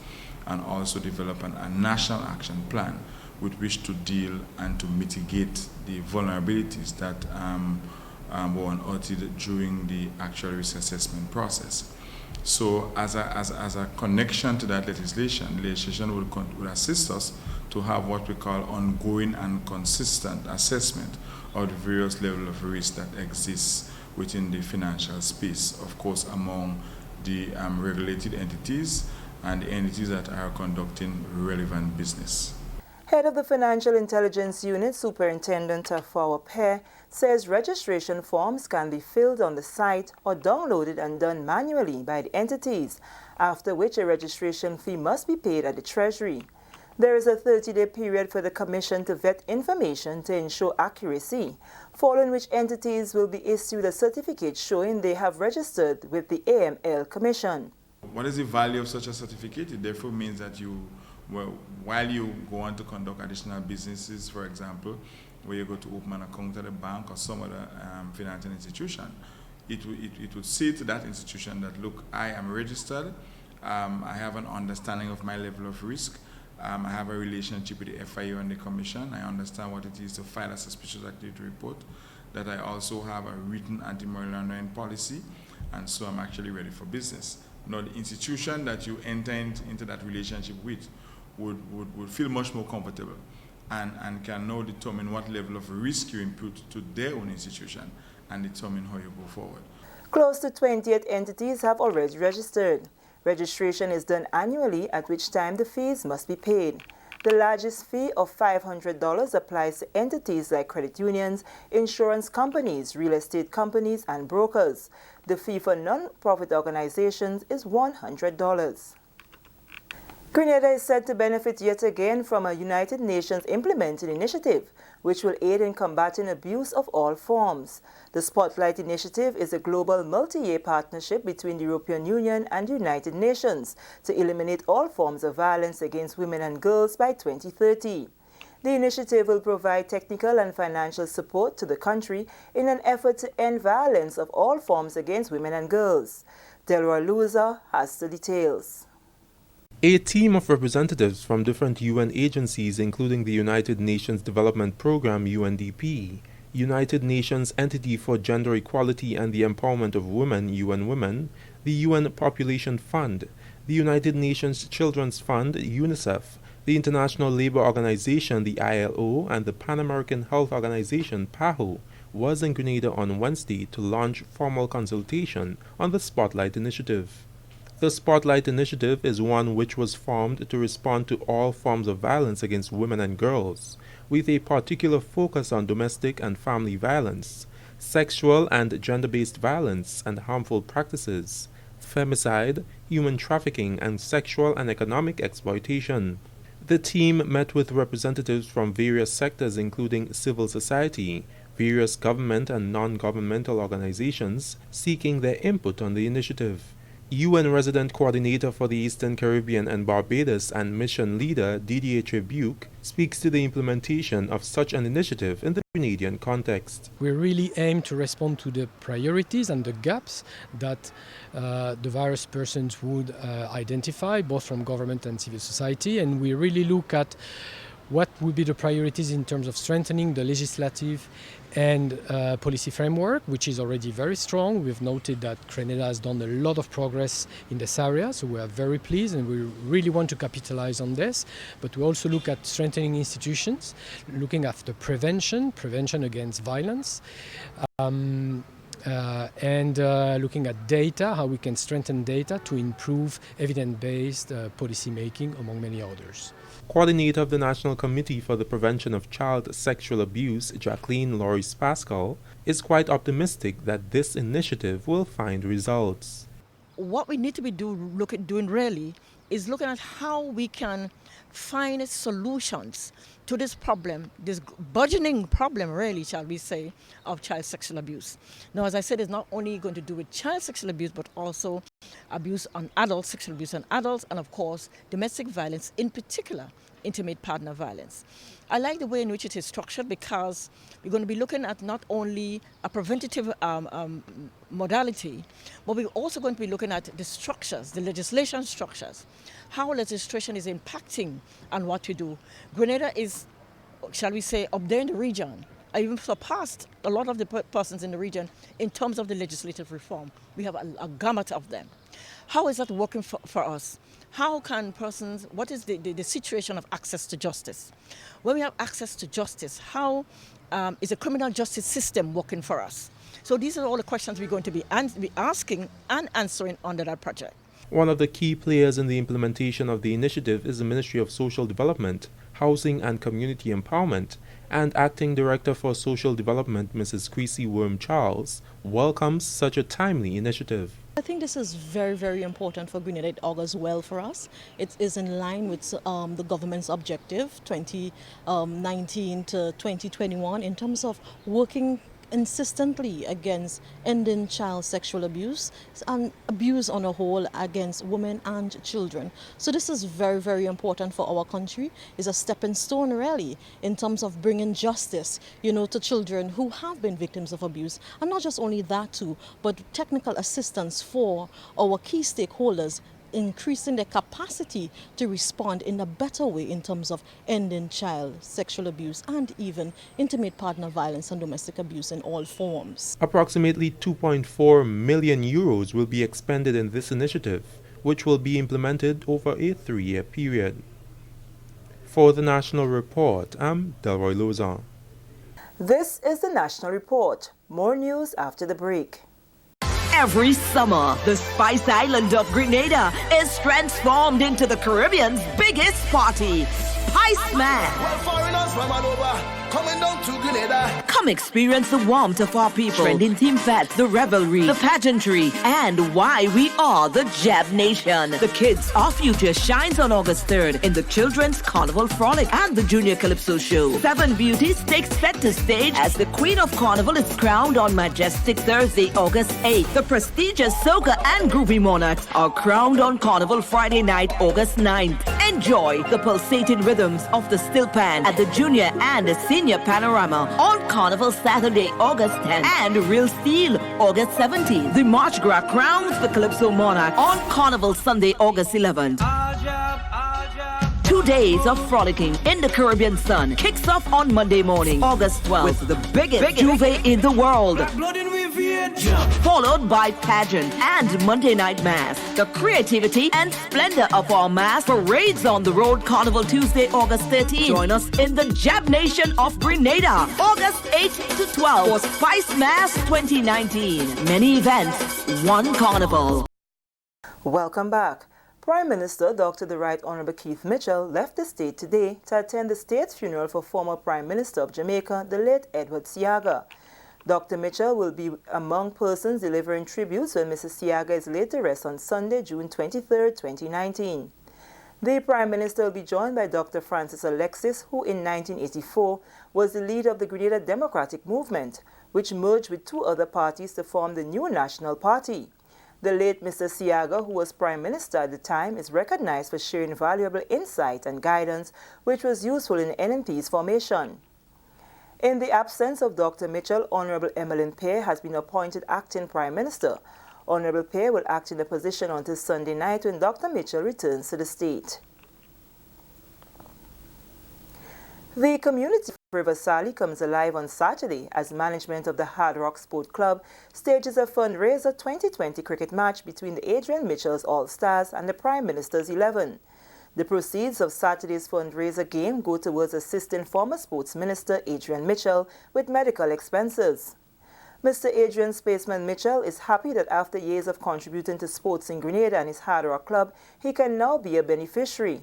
and also develop a national action plan with which to deal and to mitigate the vulnerabilities that were unearthed during the actual risk assessment process. So as a connection to that legislation would assist us to have what we call ongoing and consistent assessment of the various levels of risk that exists within the financial space, of course, among the regulated entities and the entities that are conducting relevant business. Head of the Financial Intelligence Unit, Superintendent Tafawa Pear, says registration forms can be filled on the site or downloaded and done manually by the entities, after which a registration fee must be paid at the Treasury. There is a 30-day period for the Commission to vet information to ensure accuracy, following which entities will be issued a certificate showing they have registered with the AML Commission. What is the value of such a certificate? It therefore means that while you go on to conduct additional businesses, for example, where you go to open an account at a bank or some other financial institution, it would say to that institution that, look, I am registered, I have an understanding of my level of risk, I have a relationship with the FIU and the Commission, I understand what it is to file a suspicious activity report, that I also have a written anti-money laundering policy, and so I'm actually ready for business. Now, the institution that you enter into that relationship with would feel much more comfortable and can now determine what level of risk you impute to their own institution and determine how you go forward. Close to 28 entities have already registered. Registration is done annually, at which time the fees must be paid. The largest fee of $500 applies to entities like credit unions, insurance companies, real estate companies, and brokers. The fee for non-profit organizations is $100. Grenada is said to benefit yet again from a United Nations implemented initiative, which will aid in combating abuse of all forms. The Spotlight Initiative is a global multi-year partnership between the European Union and the United Nations to eliminate all forms of violence against women and girls by 2030. The initiative will provide technical and financial support to the country in an effort to end violence of all forms against women and girls. Delroy Louisa has the details. A team of representatives from different UN agencies, including the United Nations Development Program UNDP, United Nations Entity for Gender Equality and the Empowerment of Women UN Women, the UN Population Fund, the United Nations Children's Fund UNICEF, the International Labour Organization the ILO, and the Pan American Health Organization PAHO was in Grenada on Wednesday to launch formal consultation on the Spotlight Initiative. The Spotlight Initiative is one which was formed to respond to all forms of violence against women and girls, with a particular focus on domestic and family violence, sexual and gender-based violence and harmful practices, femicide, human trafficking, and sexual and economic exploitation. The team met with representatives from various sectors including civil society, various government and non-governmental organizations, seeking their input on the initiative. UN Resident Coordinator for the Eastern Caribbean and Barbados and Mission Leader Didier Trebuchet speaks to the implementation of such an initiative in the Grenadian context. We really aim to respond to the priorities and the gaps that the various persons would identify, both from government and civil society, and we really look at what would be the priorities in terms of strengthening the legislative and policy framework, which is already very strong. We've noted that Grenada has done a lot of progress in this area, so we are very pleased and we really want to capitalize on this. But we also look at strengthening institutions, looking at the prevention against violence, and looking at data, how we can strengthen data to improve evidence-based policy making, among many others. Coordinator of the National Committee for the Prevention of Child Sexual Abuse, Jacqueline Loris Pascal, is quite optimistic that this initiative will find results. What we need to be doing really is looking at how we can find solutions to this problem, this burgeoning problem, really, shall we say, of child sexual abuse. Now, as I said, it's not only going to do with child sexual abuse, but also abuse on adults, sexual abuse on adults, and of course, domestic violence, in particular, intimate partner violence. I like the way in which it is structured because we're going to be looking at not only a preventative modality, but we're also going to be looking at the structures, the legislation structures, how legislation is impacting on what we do. Grenada is, shall we say, up there in the region. I even surpassed a lot of the persons in the region in terms of the legislative reform. We have a gamut of them. How is that working for us? How can persons, what is the situation of access to justice? When we have access to justice, how is the criminal justice system working for us? So these are all the questions we're going to be asking and answering under that project. One of the key players in the implementation of the initiative is the Ministry of Social Development, Housing and Community Empowerment, and Acting Director for Social Development, Mrs. Creasy Worm-Charles, welcomes such a timely initiative. I think this is very, very important for Grenada. It augurs well for us. It is in line with the government's objective, 2019 to 2021, in terms of working insistently against ending child sexual abuse and abuse on a whole against women and children. So this is very, very important for our country. It's a stepping stone really in terms of bringing justice, to children who have been victims of abuse. And not just only that too, but technical assistance for our key stakeholders, increasing their capacity to respond in a better way in terms of ending child sexual abuse and even intimate partner violence and domestic abuse in all forms. Approximately 2.4 million euros will be expended in this initiative, which will be implemented over a 3-year period. For the National Report, I'm Delroy Lozan. This is the National Report. More news after the break. Every summer, the Spice Island of Grenada is transformed into the Caribbean's biggest party, Spice Man. Coming down to Grenada. Come experience the warmth of our people, trending theme fest, the revelry, the pageantry, and why we are the Jab Nation. The Kids Our Future shines on August 3rd in the Children's Carnival Frolic and the Junior Calypso Show. 7 beauties take center stage as the Queen of Carnival is crowned on majestic Thursday, August 8th. The prestigious Soca and Groovy Monarchs are crowned on Carnival Friday night, August 9th. Enjoy the pulsating rhythms of the Still Pan at the Junior and the Senior Panorama on Carnival Saturday, August 10th, and Real Steel, August 17th. The March Gras crowns the Calypso Monarch on Carnival Sunday, August 11th. 2 days of frolicking in the Caribbean sun kicks off on Monday morning, August 12th, with the biggest Juve in the world, followed by pageant and Monday night mass. The creativity and splendor of our mass parades on the road Carnival Tuesday, August 13th. Join us in the Jab Nation of Grenada, August 8th to 12th for Spice Mass 2019. Many events, one carnival. Welcome back. Prime Minister Dr. the Right Honourable Keith Mitchell left the state today to attend the state's funeral for former Prime Minister of Jamaica, the late Edward Seaga. Dr. Mitchell will be among persons delivering tributes when Mrs. Seaga is laid to rest on Sunday, June 23, 2019. The Prime Minister will be joined by Dr. Francis Alexis, who in 1984 was the leader of the Grenada Democratic Movement, which merged with 2 other parties to form the new National Party. The late Mr. Seaga, who was Prime Minister at the time, is recognized for sharing valuable insight and guidance, which was useful in NNP's formation. In the absence of Dr. Mitchell, Honourable Emmeline Pear has been appointed Acting Prime Minister. Honourable Pear will act in the position until Sunday night when Dr. Mitchell returns to the state. The community of River Sally comes alive on Saturday as management of the Hard Rock Sport Club stages a fundraiser 2020 cricket match between the Adrian Mitchell's All-Stars and the Prime Minister's 11. The proceeds of Saturday's fundraiser game go towards assisting former Sports Minister Adrian Mitchell with medical expenses. Mr. Adrian Spaceman Mitchell is happy that after years of contributing to sports in Grenada and his Hard Rock Club, he can now be a beneficiary.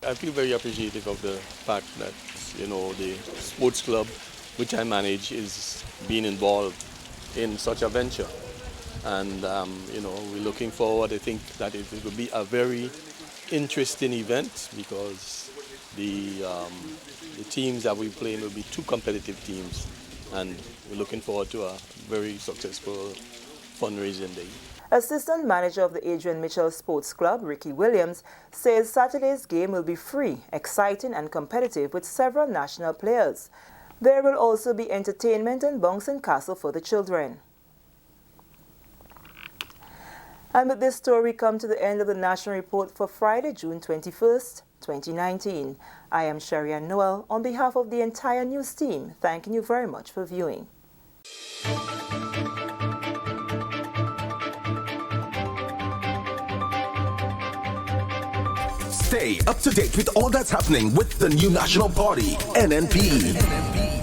I feel very appreciative of the fact that, the sports club, which I manage, is being involved in such a venture. And, we're looking forward. I think that it will be a very interesting event because the teams that we play will be two competitive teams. And we're looking forward to a very successful fundraising day. Assistant manager of the Adrian Mitchell Sports Club, Ricky Williams, says Saturday's game will be free, exciting and competitive with several national players. There will also be entertainment and bouncing castle for the children. And with this story, we come to the end of the National Report for Friday, June 21st, 2019. I am Sherian Noel on behalf of the entire news team, thanking you very much for viewing. Stay up to date with all that's happening with the new National Party, NNP.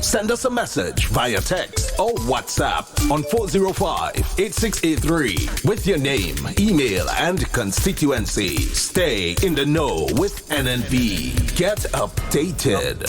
Send us a message via text or WhatsApp on 405-8683 with your name, email, and constituency. Stay in the know with NNP. Get updated.